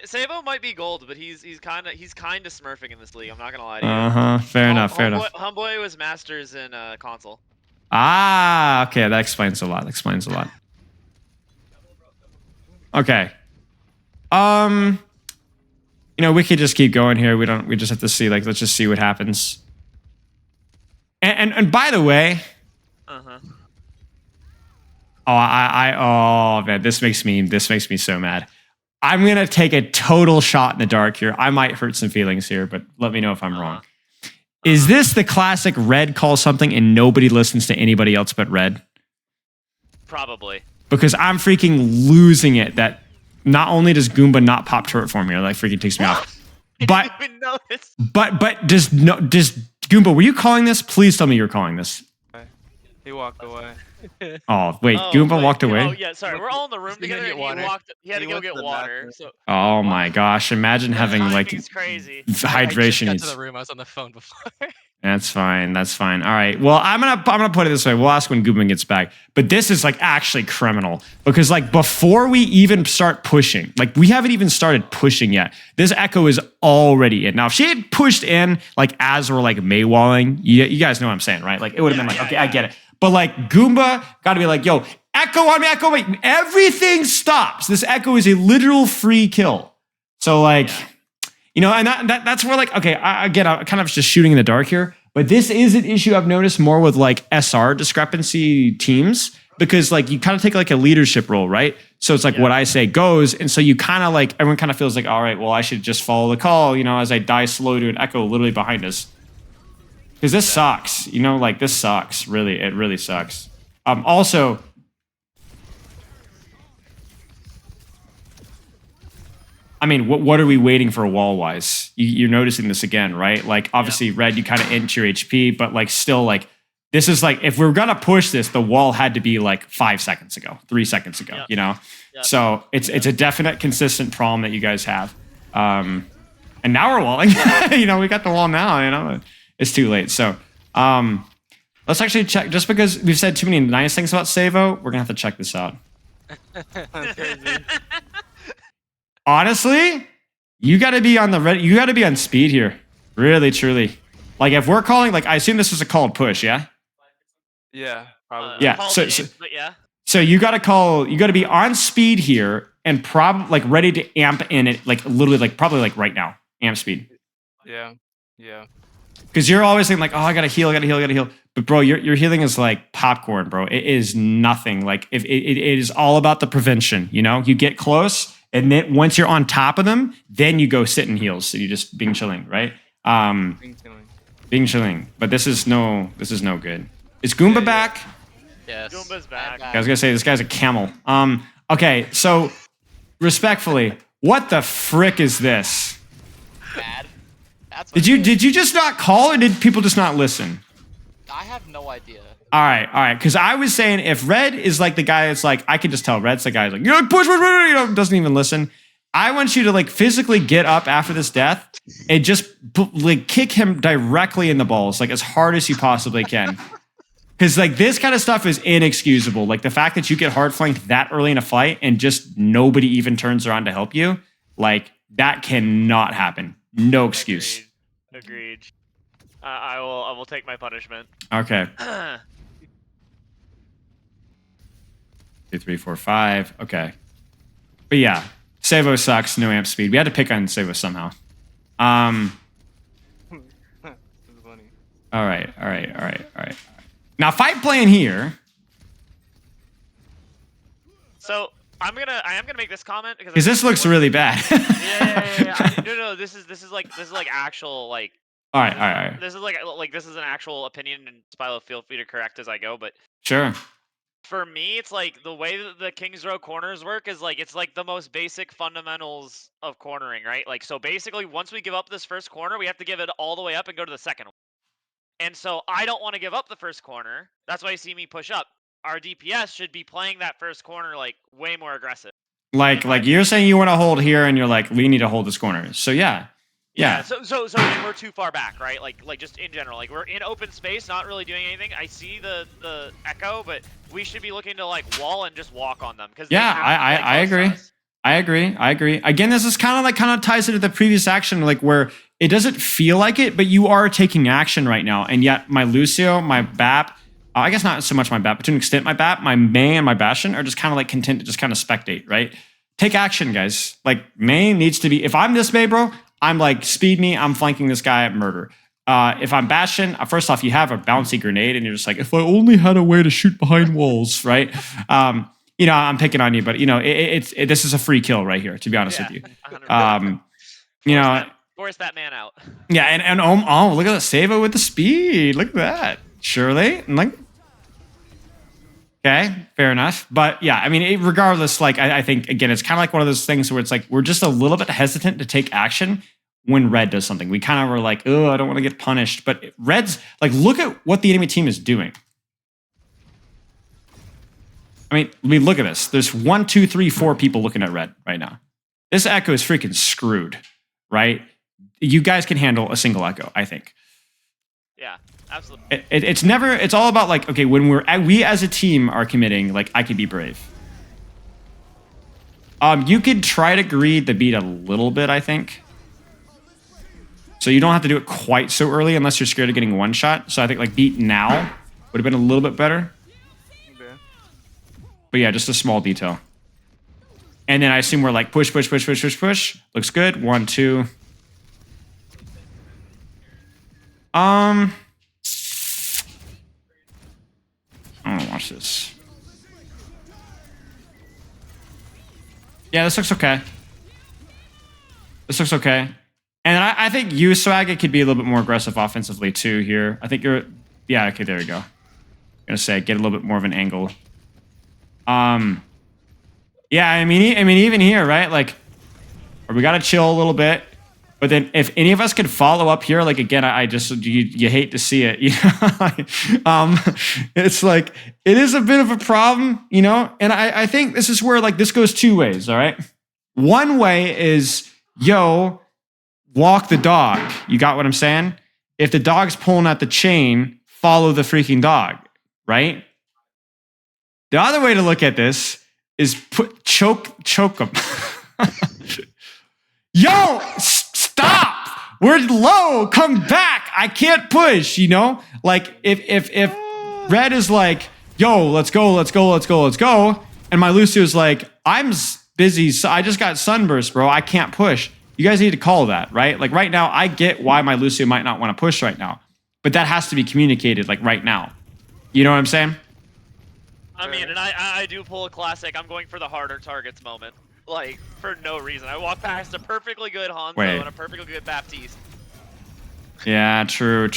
Savo might be gold, but he's kind of smurfing in this league. I'm not gonna lie to you. Fair enough. Homeboy was masters in console. Ah, okay. That explains a lot. Okay. We could just keep going here. We just have to see. Like, let's just see what happens. And by the way. Oh man, this makes me so mad. I'm gonna take a total shot in the dark here. I might hurt some feelings here, but let me know if I'm wrong. Is this the classic Red calls something and nobody listens to anybody else but Red? Probably. Because I'm freaking losing it that not only does Goomba not pop turret form here, like freaking takes me off. I But didn't even notice. but does Goomba, were you calling this? Please tell me you're calling this. He walked away. Oh, wait, Oh, Goomba wait, walked away? Oh, yeah, sorry. We're all in the room He's gonna together. get And water. he had to He go went get to the water. bathroom. So Oh my gosh, imagine having like timing's crazy. I just hydration got needs. to the room. I was on the phone before. That's fine. All right. Well, I'm gonna put it this way. We'll ask when Goomba gets back. But this is like actually criminal because like before we even start pushing, like we haven't even started pushing yet. This Echo is already in. Now, if she had pushed in like as we're like Maywalling, you guys know what I'm saying, right? Like it would have been like, okay, I get it. But like Goomba got to be like, yo, Echo on me, Echo, wait, everything stops. This Echo is a literal free kill. So like, you know, and that's where like, okay, again, I'm kind of just shooting in the dark here, but this is an issue I've noticed more with like SR discrepancy teams, because like you kind of take like a leadership role, right? So it's like what I say goes. And so you kind of like, everyone kind of feels like, all right, well, I should just follow the call, you know, as I die slow to an Echo literally behind us. Because this sucks, you know, like this sucks, really, it really sucks. Also, I mean, what are we waiting for wall-wise? You're noticing this again, right? Like, obviously, Red, you kind of inch your HP, but like still like, this is like, if we're going to push this, the wall had to be like 5 seconds ago, 3 seconds ago, you know? So it's a definite, consistent problem that you guys have. And now we're walling. You know, we got the wall now, you know? It's too late. So let's actually check. Just because we've said too many nice things about Savo, we're going to have to check this out. Honestly, you got to be on the red. You got to be on speed here. Really, truly. Like if we're calling, like I assume this is a called push, yeah? Yeah, probably. Yeah. So you got to call. You got to be on speed here and like ready to amp in it, like literally, like probably like right now, amp speed. Yeah. Because you're always thinking like, oh, I gotta heal. But bro, your healing is like popcorn, bro. It is nothing. Like if it is all about the prevention. You know, you get close. And then once you're on top of them, then you go sit in heals. So you just being chilling, right? Being chilling. But this is no good. Is Goomba back? Yes. Goomba's back. I was gonna say this guy's a camel. Okay, so respectfully, what the frick is this? Bad. That's what Did you just not call, or did people just not listen? I have no idea. All right. Because I was saying if Red is like the guy that's like, I can just tell Red's the guy who's like, you know, push, you know, doesn't even listen. I want you to like physically get up after this death and just like kick him directly in the balls, like as hard as you possibly can. Because like this kind of stuff is inexcusable. Like the fact that you get hard flanked that early in a fight and just nobody even turns around to help you, like that cannot happen. No excuse. Agreed. I will take my punishment. Okay. 2, 3, 4, 5. Okay. But yeah, Savo sucks. No amp speed. We had to pick on Savo somehow. All right. Now fight plan here. So I am gonna make this comment because this looks really bad. yeah. No. This is like actual like. All right. This is like this is an actual opinion, and Spilo, feel free to correct as I go, but sure. For me, it's like the way that the King's Row corners work is like it's like the most basic fundamentals of cornering, right? Like so basically once we give up this first corner, we have to give it all the way up and go to the second one. And so I don't want to give up the first corner. That's why you see me push up. Our DPS should be playing that first corner like way more aggressive. Like you're saying you want to hold here and you're like, we need to hold this corner. So yeah. So we're too far back, right? Like just in general, like we're in open space, not really doing anything. I see the echo, but we should be looking to like wall and just walk on them because I agree. I agree. Again, this is kind of ties into the previous action, like where it doesn't feel like it, but you are taking action right now. And yet my Lucio, my BAP, I guess not so much my BAP, but to an extent my BAP, my Mei and my Bastion are just kind of like content to just kind of spectate, right? Take action, guys. Like Mei needs to be, if I'm this Mei, bro, I'm like, speed me, I'm flanking this guy at murder. If I'm Bastion, first off, you have a bouncy grenade and you're just like, if I only had a way to shoot behind walls, right? You know, I'm picking on you, but you know, this is a free kill right here, to be honest with you. You know, force that man out. Yeah, and look at that Savo with the speed. Look at that. Surely, and like, okay, fair enough. But yeah, I mean, regardless, like I think again, it's kind of like one of those things where it's like we're just a little bit hesitant to take action when Red does something. We kind of were like, oh, I don't want to get punished. But Red's like, look at what the enemy team is doing. I mean, look at this. There's 1, 2, 3, 4 people looking at Red right now. This Echo is freaking screwed, right? You guys can handle a single Echo, I think. Yeah, absolutely. It's all about like, okay, when we as a team are committing, like I could be brave. You could try to greed the beat a little bit, I think. So you don't have to do it quite so early unless you're scared of getting one shot. So I think like beat now Would have been a little bit better. Okay. But yeah, just a small detail. And then I assume we're like push. Looks good. 1, 2. I want to watch this. Yeah, this looks okay. This looks okay. And I think you, Swag, could be a little bit more aggressive offensively too here. I think you're... Yeah, okay, there you go. I'm gonna say, get a little bit more of an angle. Yeah, I mean, even here, right? Like, we gotta chill a little bit. But then if any of us could follow up here, like, again, I just... You hate to see it, you know? It's like, it is a bit of a problem, you know? And I think this is where, like, this goes two ways, all right? One way is, yo... walk the dog. You got what I'm saying? If the dog's pulling at the chain, follow the freaking dog, right? The other way to look at this is choke them. Yo, stop! We're low. Come back. I can't push. You know, like if Red is like, yo, let's go, and my Lucio's like, I'm busy. So I just got sunburst, bro. I can't push. You guys need to call that, right? Like right now, I get why my Lucio might not want to push right now, but that has to be communicated like right now. You know what I'm saying? I mean, and I do pull a classic. I'm going for the harder targets moment, like for no reason. I walk past a perfectly good Hanzo and a perfectly good Baptiste. Yeah, true.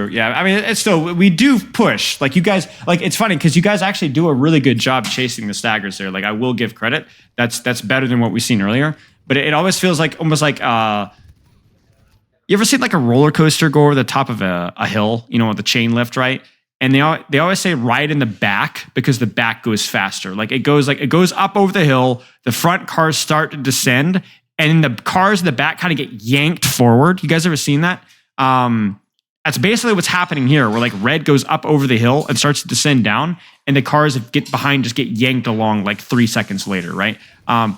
Yeah, I mean, it's still, we do push. Like you guys, like it's funny because you guys actually do a really good job chasing the staggers there. Like I will give credit. That's better than what we've seen earlier. But it always feels like almost like you ever seen like a roller coaster go over the top of a hill, you know, with the chain lift, right? And they always say ride in the back because the back goes faster. Like it goes up over the hill, the front cars start to descend, and the cars in the back kind of get yanked forward. You guys ever seen that? That's basically what's happening here, where like Red goes up over the hill and starts to descend down, and the cars that get behind just get yanked along like 3 seconds later, right?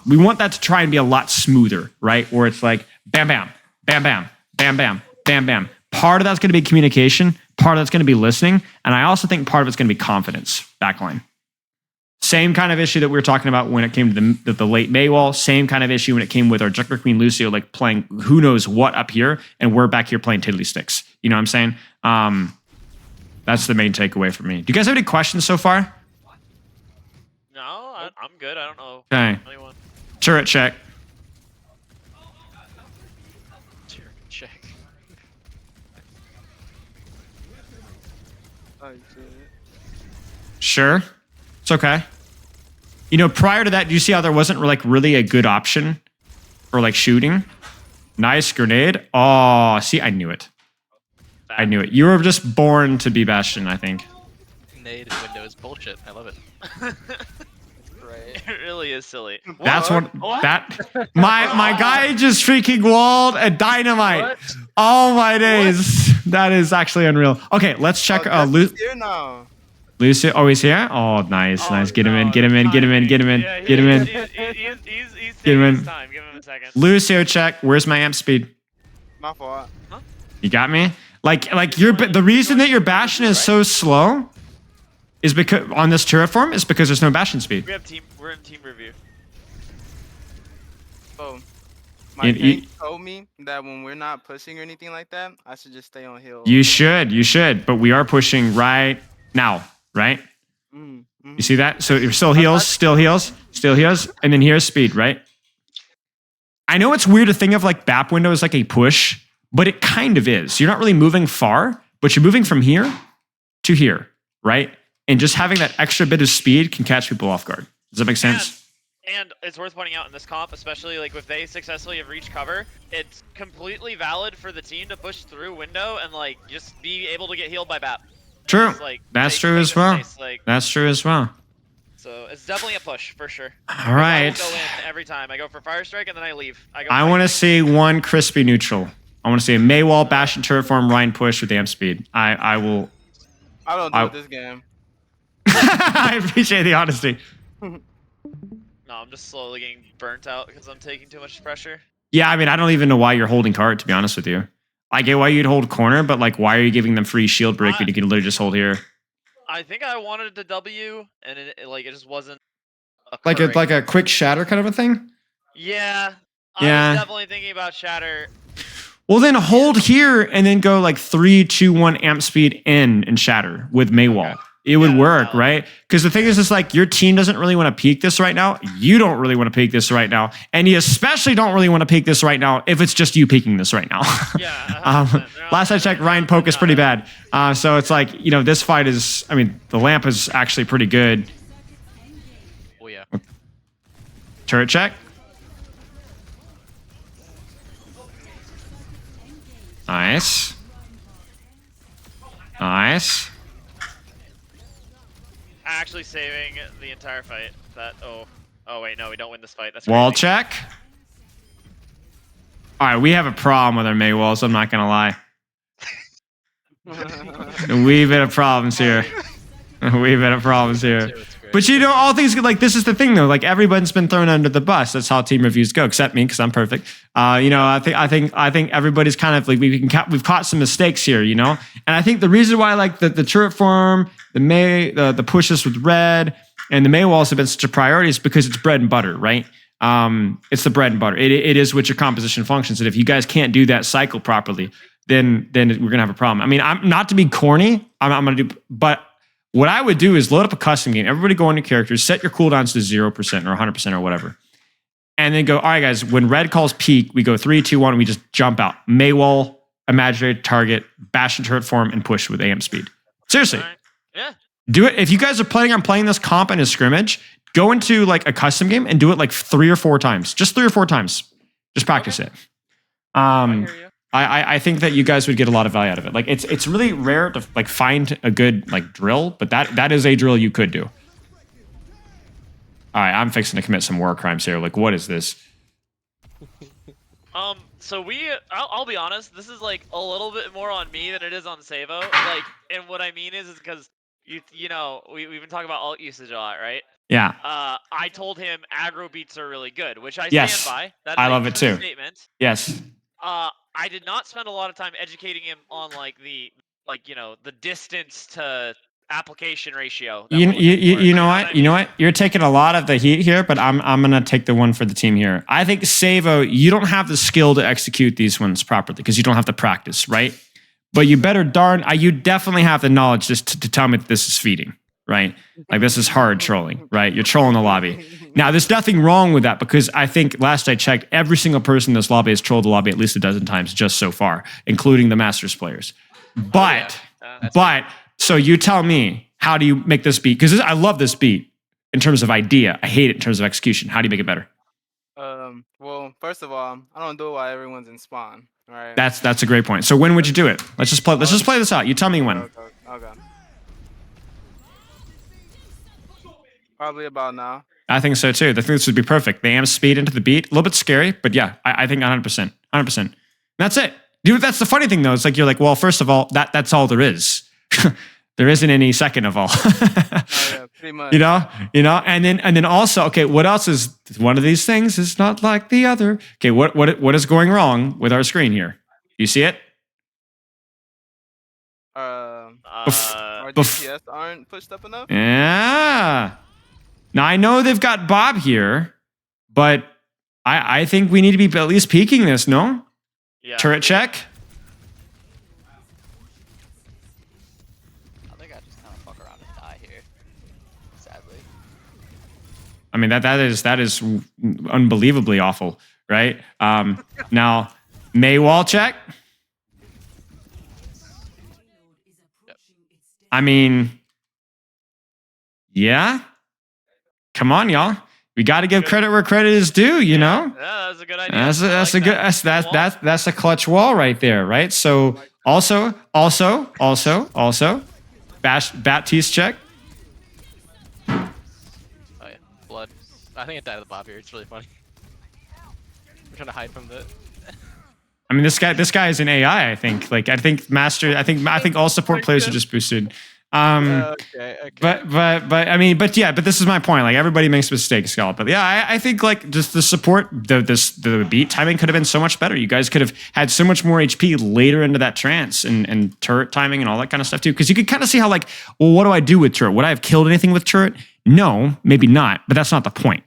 We want that to try and be a lot smoother, right? Where it's like bam, bam, bam, bam, bam, bam, bam, bam. Part of that's going to be communication. Part of that's going to be listening. And I also think part of it's going to be confidence, backline. Same kind of issue that we were talking about when it came to the late Mei wall. Same kind of issue when it came with our Jungler Queen Lucio, like playing who knows what up here, and we're back here playing Tiddly Sticks. You know what I'm saying? That's the main takeaway for me. Do you guys have any questions so far? No, I'm good. I don't know. Okay. Anyone. Turret check. Check. Oh, shit. Sure. It's okay. You know, prior to that, do you see how there wasn't like really a good option for like shooting? Nice grenade. Oh, see, I knew it. I knew it. You were just born to be Bastion, I think. Nade window is bullshit. I love it. Right. It really is silly. That's what that my guy just freaking walled a dynamite. What? Oh my days. That is actually unreal. Okay, let's check Here now. Lucio. Oh, he's here? Oh, nice, nice. Get him in, get him in, get him in, get him in, Yeah, get him in. He's Get him taking in. his time. Give him a second. Lucio check. Where's my amp speed? My fault. You got me? Like the reason that your Bastion is so slow is because on this turret form is because there's no Bastion speed. We're in team review. So, my team told me that when we're not pushing or anything like that, I should just stay on hill. You should, but we are pushing right now, right? You see that? So you're still heals, and then here's speed, right? I know it's weird to think of like BAP window as like a push, but it kind of is. You're not really moving far, but you're moving from here to here, right? And just having that extra bit of speed can catch people off guard. Does that make sense? And it's worth pointing out in this comp, especially like if they successfully have reached cover, it's completely valid for the team to push through window and like just be able to get healed by BAP. True. Just, like, That's true as well. That's true as well. So it's definitely a push for sure. All right. I go in every time. I go for Fire Strike and then I leave. I want to see one crispy neutral. I want to see a Maywall, Bastion, turret form, Ryan push with amp speed. I will. I don't do this game. I appreciate the honesty. No, I'm just slowly getting burnt out because I'm taking too much pressure. Yeah, I mean, I don't even know why you're holding card, to be honest with you. I get why you'd hold corner, but like, why are you giving them free shield break when you can literally just hold here? I think I wanted to W, and it just wasn't Like occurring. a quick shatter kind of a thing. Yeah, I Yeah. was definitely thinking about Shatter. Well, then hold here and then go like 3, 2, 1 amp speed in and shatter with Maywall. Okay. It would Yeah, work, valid. right? Because the thing is like your team doesn't really want to peak this right now. You don't really want to peak this right now. And you especially don't really want to peak this right now if it's just you peaking this right now. Yeah. 100%. Last I checked, Ryan Poke is pretty bad. So it's like, you know, this fight is, I mean, the lamp is actually pretty good. Oh yeah. Turret check. Nice. Nice. Actually saving the entire fight. Oh wait, no, we don't win this fight. That's Wall crazy. check. All right, we have a problem with our Maywalls. I'm not gonna lie. We've had problems here. We've had problems here. But you know, all things like this is the thing though. Like everyone's been thrown under the bus. That's how team reviews go, except me because I'm perfect. You know, I think everybody's kind of like we've caught some mistakes here. You know, and I think the reason why like the turret farm, the pushes with red, and the Maywalls have been such a priority is because it's bread and butter, right? It's the bread and butter. It is what your composition functions. And if you guys can't do that cycle properly, then we're gonna have a problem. I mean, I'm not to be corny. I'm gonna do, but what I would do is load up a custom game. Everybody go into characters, set your cooldowns to 0% or 100% or whatever. And then go, all right, guys, when red calls peak, we go 3, 2, 1, we just jump out. Maywall, imaginary target, bash and turret form, and push with AM speed. Seriously. Alright. Yeah. Do it. If you guys are planning on playing this comp in a scrimmage, go into like a custom game and do it like 3 or 4 times. Just 3 or 4 times. Just practice it. I hear you. I think that you guys would get a lot of value out of it. Like it's really rare to like find a good like drill, but that is a drill you could do. All right, I'm fixing to commit some war crimes here. Like, what is this? So I'll be honest, this is like a little bit more on me than it is on Savo. Like, and what I mean is because you know, we've been talking about alt usage a lot, right? Yeah, I told him aggro beats are really good, which I Yes. stand by. That is I a love it true too. Statement. yes. I did not spend a lot of time educating him on like the distance to application ratio. that You, we're you, looking you, for. you know what what? I You know mean? what? You're taking a lot of the heat here, but I'm gonna take the one for the team here. I think Savo, you don't have the skill to execute these ones properly because you don't have the practice, right? But you you definitely have the knowledge just to tell me that this is feeding, right? Like this is hard trolling, right? You're trolling the lobby. Now, there's nothing wrong with that because I think last I checked, every single person in this lobby has trolled the lobby at least a dozen times just so far, including the Masters players. But so you tell me, how do you make this beat? Because I love this beat in terms of idea. I hate it in terms of execution. How do you make it better? Well, first of all, I don't do it while everyone's in spawn. All right. That's a great point. So when would you do it? Let's just play this out. You tell me when. Okay. Probably about now. I think so too. I think this would be perfect. The AM speed into the beat, a little bit scary, but yeah, I think 100%. 100%. That's it. Dude, that's the funny thing though. It's like you're like, well, first of all, that's all there is. There isn't any second of all. Yeah, pretty much. you know, and then also, okay, what else is one of these things is not like the other. Okay, what is going wrong with our screen here? You see it? Our Bef- DPS aren't pushed up enough. Yeah. Now I know they've got Bob here, but I think we need to be at least peeking this, no? Yeah. Turret check. I think I just kind of fuck around and die here. Sadly. I mean that is unbelievably awful, right? Now Maywall check. I mean, yeah. Come on, y'all. We got to give credit where credit is due, you know. Yeah, that's a good idea. That's I a like good that. that's a clutch wall right there, right? So also Baptiste check. Oh yeah, blood. I think it died of the Bob here. It's really funny. I'm trying to hide from the. I mean, this guy is an AI. I think. Like, I think all support players are just boosted. Okay. But I mean, but this is my point. Like everybody makes mistakes, Scott. But yeah, I think like just the support, the beat timing could have been so much better. You guys could have had so much more HP later into that trance and turret timing and all that kind of stuff too. Because you could kind of see how like, well, what do I do with turret? Would I have killed anything with turret? No, maybe not. But that's not the point,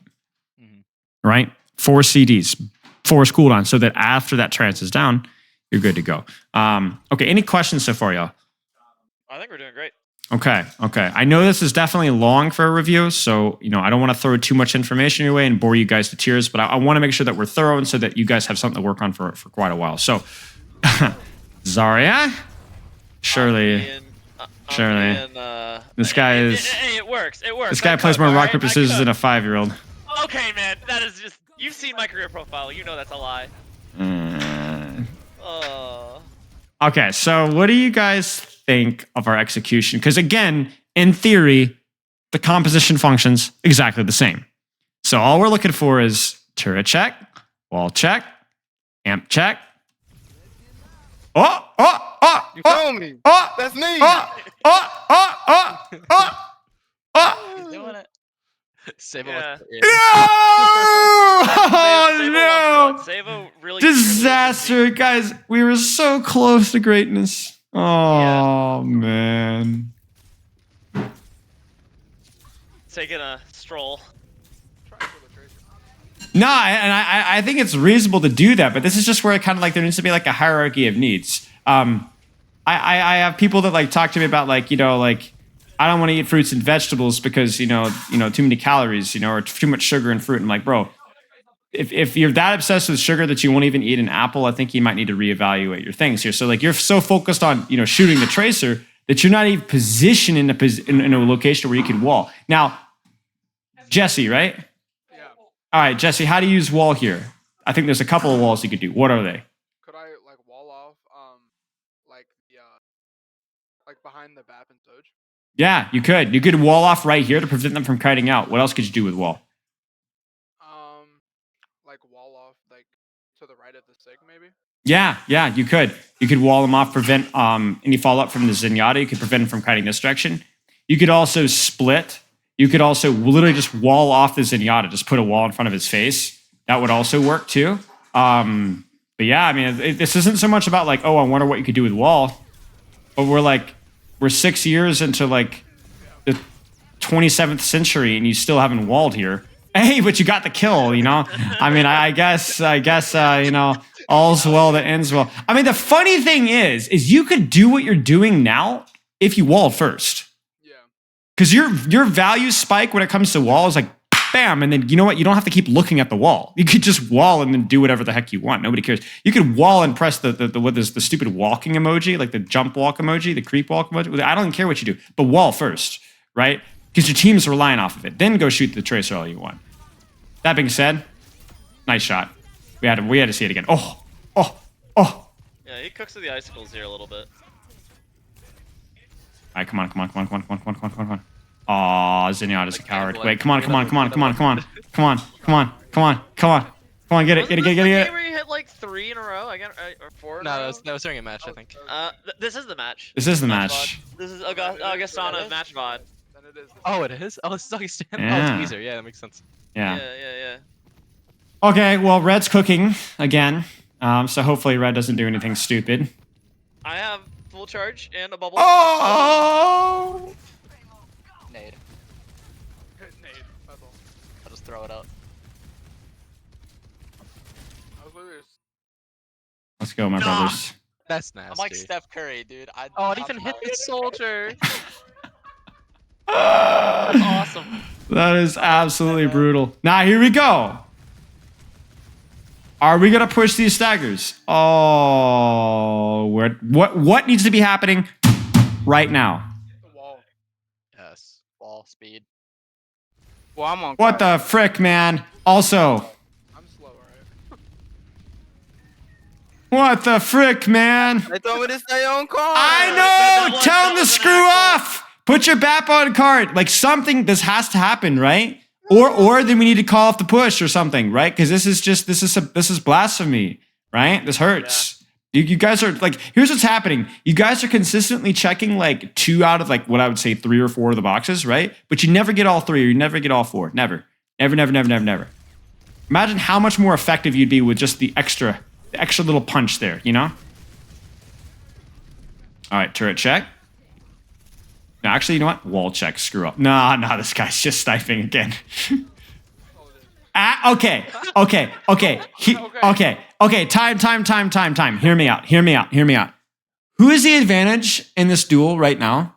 right? 4 CDs, 4 cooldown, so that after that trance is down, you're good to go. Okay, any questions so far, y'all? I think we're doing great. Okay. I know this is definitely long for a review, so I don't want to throw too much information your way and bore you guys to tears, but I want to make sure that we're thorough and so that you guys have something to work on for quite a while. So, Zarya, surely, this guy is. Hey, it works. This guy plays more rock paper scissors than a 5-year-old. Okay, man, that is just. You've seen my career profile. You know that's a lie. Okay, so what do you guys think of our execution? Because again, in theory, the composition functions exactly the same. So all we're looking for is turret check, wall check, amp check. You told me. That's me. He's doing it. Save Yeah. it. Oh no! Savo really Disaster, guys. We were so close to greatness. Oh man. taking a stroll. No, and I think it's reasonable to do that, but this is just where it kind of like there needs to be like a hierarchy of needs. I have people that like talk to me about like, like I don't want to eat fruits and vegetables because, too many calories, or too much sugar and fruit. I'm like, bro, if you're that obsessed with sugar that you won't even eat an apple, I think you might need to reevaluate your things here. So like you're so focused on, shooting the tracer that you're not even positioned in a location where you can wall. Now, Jesse, right? Yeah. All right, Jesse, how do you use wall here? I think there's a couple of walls you could do. What are they? Could I like wall off like behind the BAP and Soj? Yeah, you could. You could wall off right here to prevent them from kiting out. What else could you do with wall? Like wall off like to the right of the Sig maybe? Yeah, you could. You could wall them off, prevent any fallout from the Zenyatta. You could prevent them from kiting this direction. You could also split. You could also literally just wall off the Zenyatta, just put a wall in front of his face. That would also work too. But yeah, I mean, this isn't so much about like, oh, I wonder what you could do with wall. But we're 6 years into like the 27th century and you still haven't walled here. Hey, but you got the kill, I mean, I guess, all's well that ends well. I mean, the funny thing is you could do what you're doing now if you walled first. Yeah. Because your value spike when it comes to wall is like, bam, and then you know what? You don't have to keep looking at the wall. You could just wall and then do whatever the heck you want. Nobody cares. You could wall and press the stupid walking emoji, like the jump walk emoji, the creep walk emoji. I don't even care what you do, but wall first, right? Because your team's relying off of it. Then go shoot the tracer all you want. That being said, nice shot. We had to see it again. Oh. Yeah, he cooks with the icicles here a little bit. All right, come on. Aw, Zenyatta's a coward. Wait, come on. Come on, get it. Where you hit like 3 in a row? Or 4 in a row? No, that was during a match, I think. This is the match. This is the match. This is Augustana match VOD. Then it is. Oh, it is? Oh, it's Augustana. Yeah. Oh, it's Weezer. Yeah, that makes sense. Yeah. Yeah. Okay, well, Red's cooking again. So hopefully Red doesn't do anything stupid. I have full charge and a bubble. Oh! Nade. Nade. That's all. I'll just throw it out. I was literally just Let's go, my brothers. That's nasty. I'm like Steph Curry, dude. Oh, it even hit the soldier. That's awesome. That is absolutely brutal. Now, here we go. Are we going to push these staggers? Oh, what needs to be happening right now? the wall. Yes. Wall speed. Well, I'm on. What the frick, man? Also, I'm slow, right? what the frick, man? They told me to stay on card. I know! That Tell him to was screw off! Put your BAP on card. Like something, this has to happen, right? Or then we need to call off the push or something, right? Because this is blasphemy, right? This hurts. You guys are like, here's what's happening. You guys are consistently checking like 2 out of like what I would say 3 or 4 of the boxes, right? But you never get all 3 or you never get all 4. Never. Never, never, never, never, never. Imagine how much more effective you'd be with just the extra little punch there, you know? All right, turret check. No, actually, you know what? Wall check, screw up. Nah, this guy's just sniping again. Okay. Time. Hear me out. Who is the advantage in this duel right now?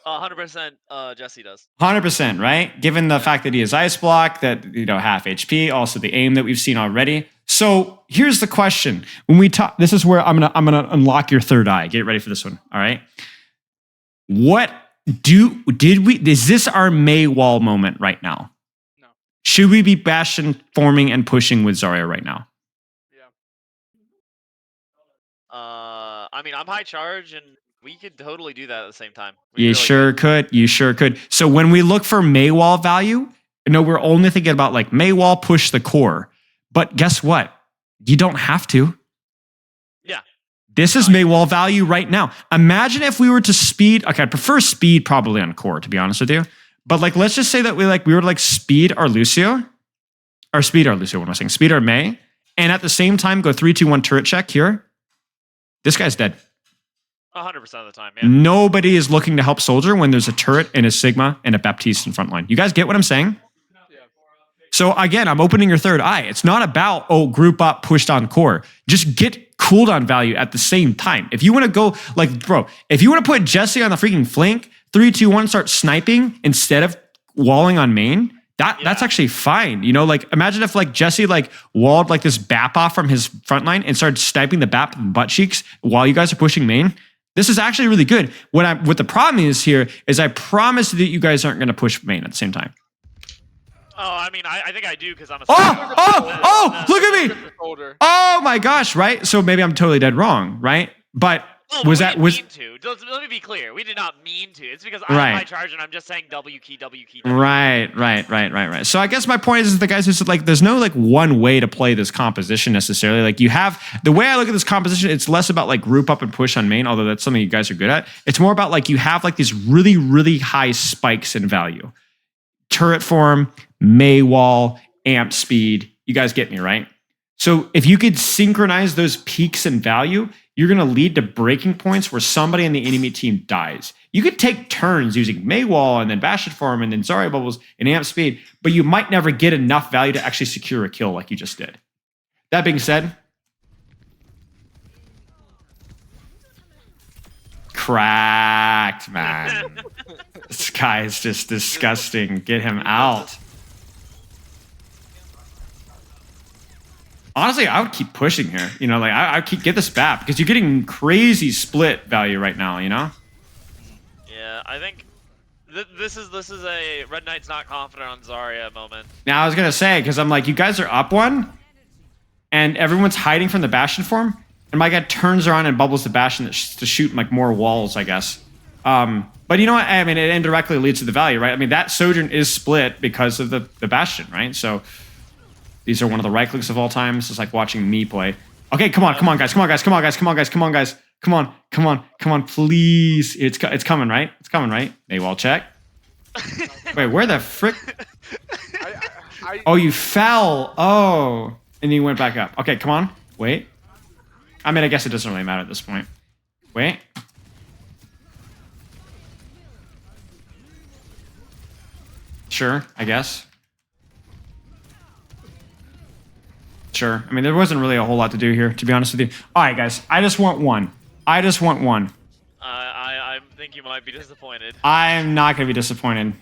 100% Jesse does. 100%, right? Given the fact that he has ice block, that, you know, half HP, also the aim that we've seen already. So here's the question. When we talk, this is where I'm gonna unlock your third eye. Get ready for this one. All right. Is this our Mei wall moment right now? No. Should we be Bastion forming and pushing with Zarya right now? Yeah. I mean, I'm high charge, and we could totally do that at the same time. You sure could. So when we look for Mei wall value, we're only thinking about like Mei wall push the core. But guess what? You don't have to. Yeah. This is Mei wall value right now. Imagine if we were to speed. Okay, I'd prefer speed probably on core, to be honest with you. But like, let's just say that we were to like speed our Lucio. Or speed our Lucio, what am I saying? Speed our Mei. And at the same time, go 3, 2, 1 turret check here. This guy's dead. 100% of the time, yeah. Nobody is looking to help Soldier when there's a turret and a Sigma and a Baptiste in front line. You guys get what I'm saying? Yeah. So again, I'm opening your third eye. It's not about, group up, pushed on core. Just get cooldown value at the same time. If you want to go, like, bro, if you want to put Jesse on the freaking flank, 3, 2, 1, start sniping instead of walling on main, that's actually fine. You know, like, imagine if, like, Jesse, like, walled, like, this BAP off from his front line and started sniping the BAP butt cheeks while you guys are pushing main. This is actually really good. What the problem is here is I promise that you guys aren't going to push main at the same time. Oh, I mean, I think I do because I'm a. Look at me! Oh my gosh! Right. So maybe I'm totally dead wrong. Right. But No, was we that didn't was mean to. Let me be clear. We did not mean to. It's because Right. I'm high charge and I'm just saying W key. Right. So I guess my point is the guys who said, like, there's no like one way to play this composition necessarily. Like, you have the way I look at this composition, it's less about like group up and push on main, although that's something you guys are good at. It's more about like you have like these really, really high spikes in value. Turret form, Mei wall, amp speed. You guys get me, right? So if you could synchronize those peaks in value, you're going to lead to breaking points where somebody in the enemy team dies. You could take turns using Mei wall and then Bastion form and then Zarya bubbles and amp speed, but you might never get enough value to actually secure a kill like you just did. That being said, cracked, man. This guy is just disgusting. Get him out. Honestly, I would keep pushing here. You know, like I keep get this BAP because you're getting crazy split value right now. You know. Yeah, I think this is a Red Knight's not confident on Zarya moment. Now I was gonna say because I'm like, you guys are up one, and everyone's hiding from the Bastion form, and my guy turns around and bubbles the Bastion to shoot like more walls, I guess. But you know what? I mean, it indirectly leads to the value, right? I mean, that Sojourn is split because of the Bastion, right? So. These are one of the right clicks of all time. This is like watching me play. Okay, come on, guys, please. It's coming, right? It's coming, right? Mei wall check. Wait, where the frick? Oh, you fell. Oh, and you went back up. Okay, come on. Wait. I mean, I guess it doesn't really matter at this point. Wait. Sure, I guess. Sure. I mean, there wasn't really a whole lot to do here, to be honest with you. All right, guys. I just want one. I think you might be disappointed. I'm not going to be disappointed.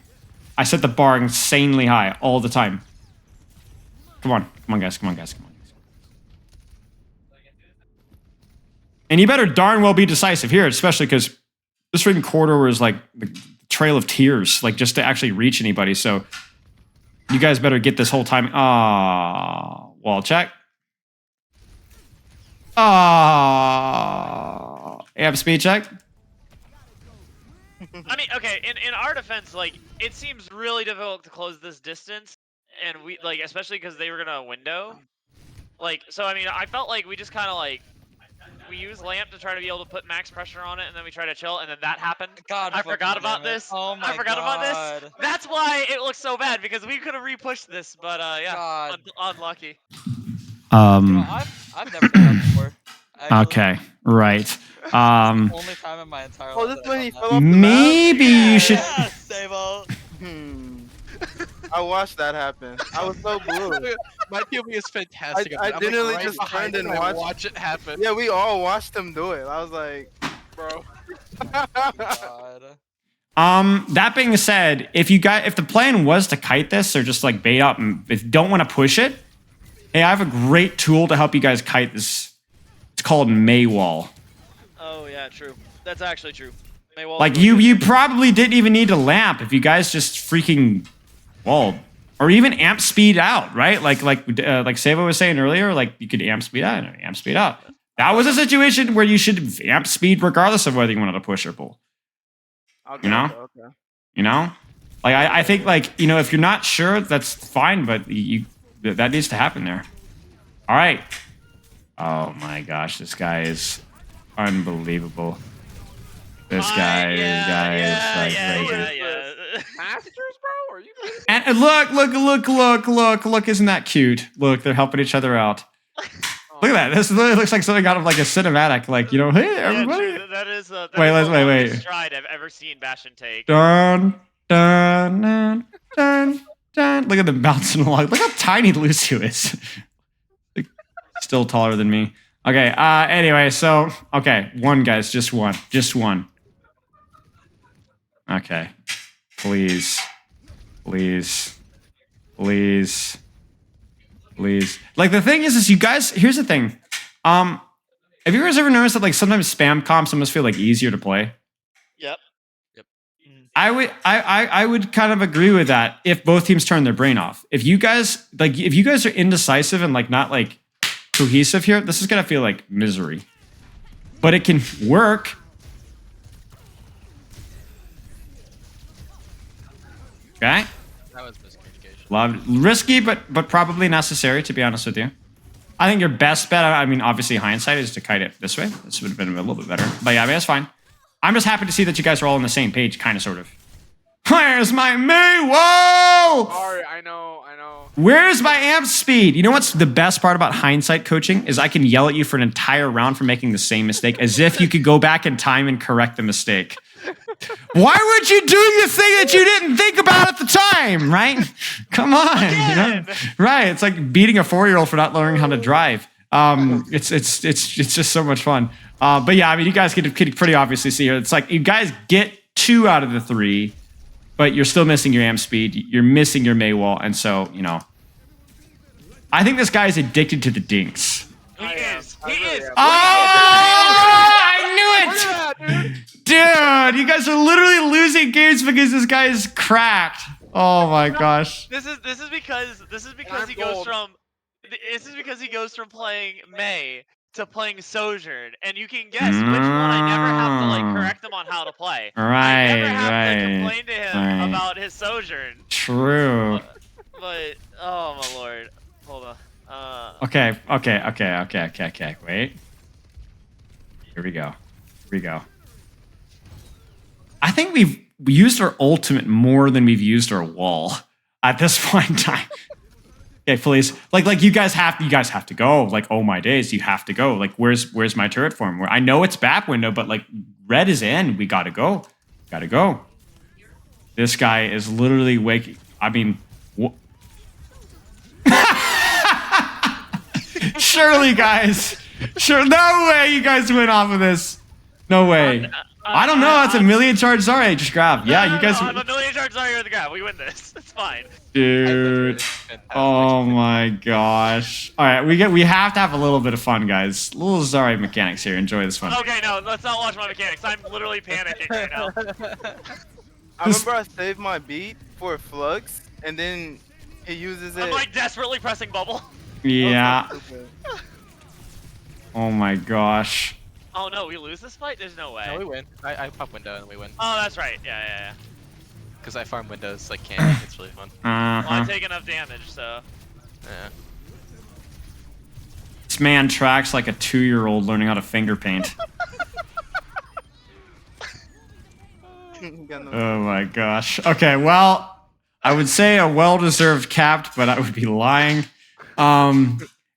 I set the bar insanely high all the time. Come on, guys. And you better darn well be decisive here, especially because this freaking corridor is like the trail of tears, like just to actually reach anybody. So you guys better get this whole time. Wall check. Amp speed check. I mean, okay, in our defense, like, it seems really difficult to close this distance, and we, like, especially because they were gonna window. Like, so, I mean, I felt like we just kind of, like, we use lamp to try to be able to put max pressure on it, and then we try to chill, and then that happened. God, I forgot fucking about damn it. this. Oh my I forgot about God. this. That's why it looks so bad because we could have repushed this, but yeah, God. unlucky. You know, I've never done that before. Actually. Okay, right. Only time in my entire Oh, life. this that when I've he done fell that. off the map? Maybe you should. Yeah, Sabo. I watched that happen. I was so blue. My POV is fantastic. I I'm, like, literally right just behind turned him and I watched- watch it happen. Yeah, we all watched him do it. I was like, bro. God. That being said, if the plan was to kite this or just like bait up and if you don't want to push it, hey, I have a great tool to help you guys kite this. It's called Maywall. Oh yeah, true. That's actually true. Maywall Like you probably didn't even need a lamp if you guys just freaking, well, or even amp speed out, right? Like Savo was saying earlier, like you could amp speed out and amp speed out. That was a situation where you should amp speed regardless of whether you wanted to push or pull. Okay, You know? Okay. You know, like I think like if you're not sure, that's fine, but that needs to happen there. All right. Oh my gosh, this guy is unbelievable. This guy is like crazy. Masters, bro? Are you kidding me? And look! Isn't that cute? Look, they're helping each other out. Look at that. This literally looks like something out of like a cinematic. Like hey everybody. Yeah, that is that Wait, is the wait. longest stride I've ever seen Bastion take. Dun dun dun dun dun. Look at them bouncing along. Look how tiny Lucio is. Like, still taller than me. Okay. Anyway, so okay, one guys, just one. Okay. Please. Like the thing is you guys. Here's the thing. Have you guys ever noticed that like sometimes spam comps almost feel like easier to play? Yep. I would kind of agree with that if both teams turn their brain off. If you guys are indecisive and like not like cohesive here, this is gonna feel like misery. But it can work. Okay? That was miscommunication. Risky, but probably necessary, to be honest with you. I think your best bet, I mean, obviously hindsight, is to kite it this way. This would have been a little bit better. But yeah, I mean, that's fine. I'm just happy to see that you guys are all on the same page, kind of, sort of. Where's my May? Whoa! Sorry, I know. Where's my amp speed? You know what's the best part about hindsight coaching is I can yell at you for an entire round for making the same mistake as if you could go back in time and correct the mistake. Why weren't you doing the thing that you didn't think about at the time, right? Come on. You know? Right. It's like beating a 4-year-old for not learning how to drive. It's just so much fun. But yeah, I mean, you guys could pretty obviously see here. It's like you guys get 2 out of the 3, but you're still missing your amp speed. You're missing your Maywall. And so, I think this guy is addicted to the dinks. He is. I really am. I knew it! Dude, you guys are literally losing games because this guy is cracked. Oh my gosh. This is because I'm he goes gold. from playing May to playing Sojourn, and you can guess which one I never have to like correct him on how to play. I never have to complain to him about his Sojourn. True. But oh my lord, hold on. Okay. Wait. Here we go. I think we've used our ultimate more than we've used our wall at this point in time. Okay, please. Like you guys have to go. Like, oh my days, you have to go. Like, where's my turret form? I know it's BAP window, but like red is in. We gotta go. This guy is literally waking. I mean, surely, guys. Sure, no way you guys went off of this. No way. I don't know. That's a million charge Zarya I just grabbed. Yeah, you guys. No, I'm a million charge Zarya with the grab. We win this. It's fine. Dude. Oh my gosh. All right, we have to have a little bit of fun, guys. Little Zarya mechanics here. Enjoy this one. Okay, no, let's not watch my mechanics. I'm literally panicking right now. I remember I saved my beat for Flux, and then he uses it. I'm like desperately pressing bubble. Yeah. Oh, so stupid. Oh my gosh. Oh no, we lose this fight? There's no way. No, we win. I pop window and we win. Oh, that's right. Yeah. Because I farm windows like candy. It's really fun. Well, I Uh-huh. take enough damage, so. Yeah. This man tracks like a 2-year-old learning how to finger paint. Got no- Oh my gosh. Okay, well, I would say a well-deserved capped, but I would be lying.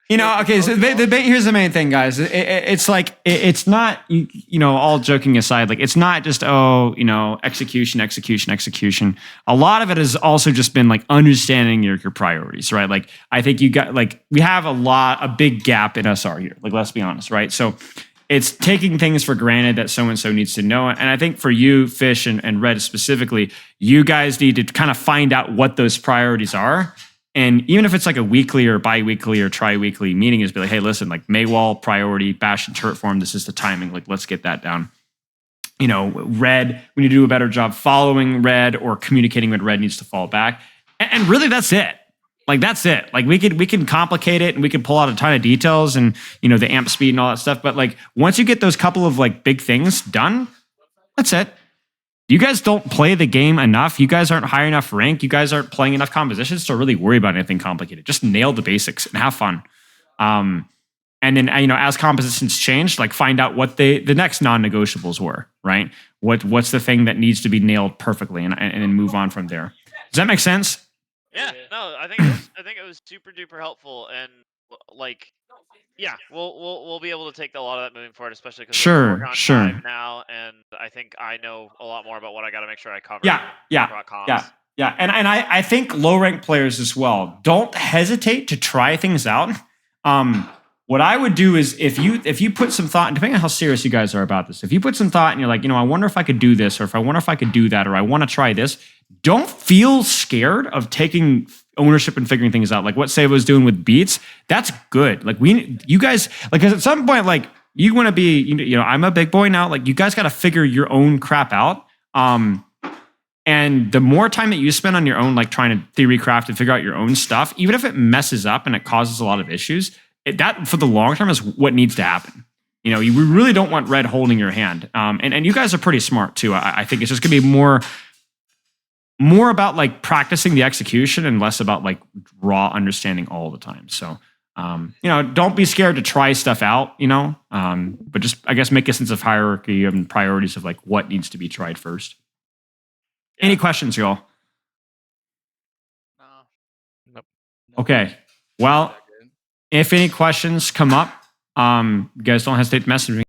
You know, okay. So here's the main thing, guys. It's like it's not you know, all joking aside, like it's not just execution. A lot of it has also just been like understanding your priorities, right? Like I think we have a big gap in SR here. Like let's be honest, right? So it's taking things for granted that so and so needs to know it. And I think for you, Fish and Red specifically, you guys need to kind of find out what those priorities are. And even if it's like a weekly or bi-weekly or tri-weekly meeting, is be like, hey, listen, like Maywall priority, Bastion turret form, this is the timing. Like, let's get that down. You know, Red, we need to do a better job following Red or communicating when Red needs to fall back. And really, that's it. Like, that's it. Like, we can complicate it and we can pull out a ton of details and, you know, the amp speed and all that stuff. But like, once you get those couple of like big things done, that's it. You guys don't play the game enough. You guys aren't high enough rank. You guys aren't playing enough compositions to really worry about anything complicated. Just nail the basics and have fun. And then, you know, as compositions change, like find out what the next non-negotiables were, right? What's the thing that needs to be nailed perfectly and then move on from there. Does that make sense? Yeah, no, I think it was super duper helpful, and like, yeah, we'll be able to take a lot of that moving forward, especially because we're working on Sure. 5 now, and I think I know a lot more about what I got to make sure I cover. Yeah. And I think low rank players as well, don't hesitate to try things out. What I would do is if you put some thought, and depending on how serious you guys are about this, if you put some thought and you're like, you know, I wonder if I could do this, or if I wonder if I could do that, or I want to try this, don't feel scared of taking ownership and figuring things out. Like what Sava was doing with beats, that's good. Like you guys, like, because at some point, like you want to be, you know, I'm a big boy now. Like you guys got to figure your own crap out. And the more time that you spend on your own, like trying to theory craft and figure out your own stuff, even if it messes up and it causes a lot of issues, that for the long term is what needs to happen. You know, we really don't want Red holding your hand. And you guys are pretty smart too. I think it's just gonna be more about like practicing the execution and less about like raw understanding all the time. So, you know, don't be scared to try stuff out, you know, but just, I guess, make a sense of hierarchy and priorities of like what needs to be tried first. Yeah. Any questions, y'all? No. Okay. Well, if any questions come up, you guys don't hesitate to message me.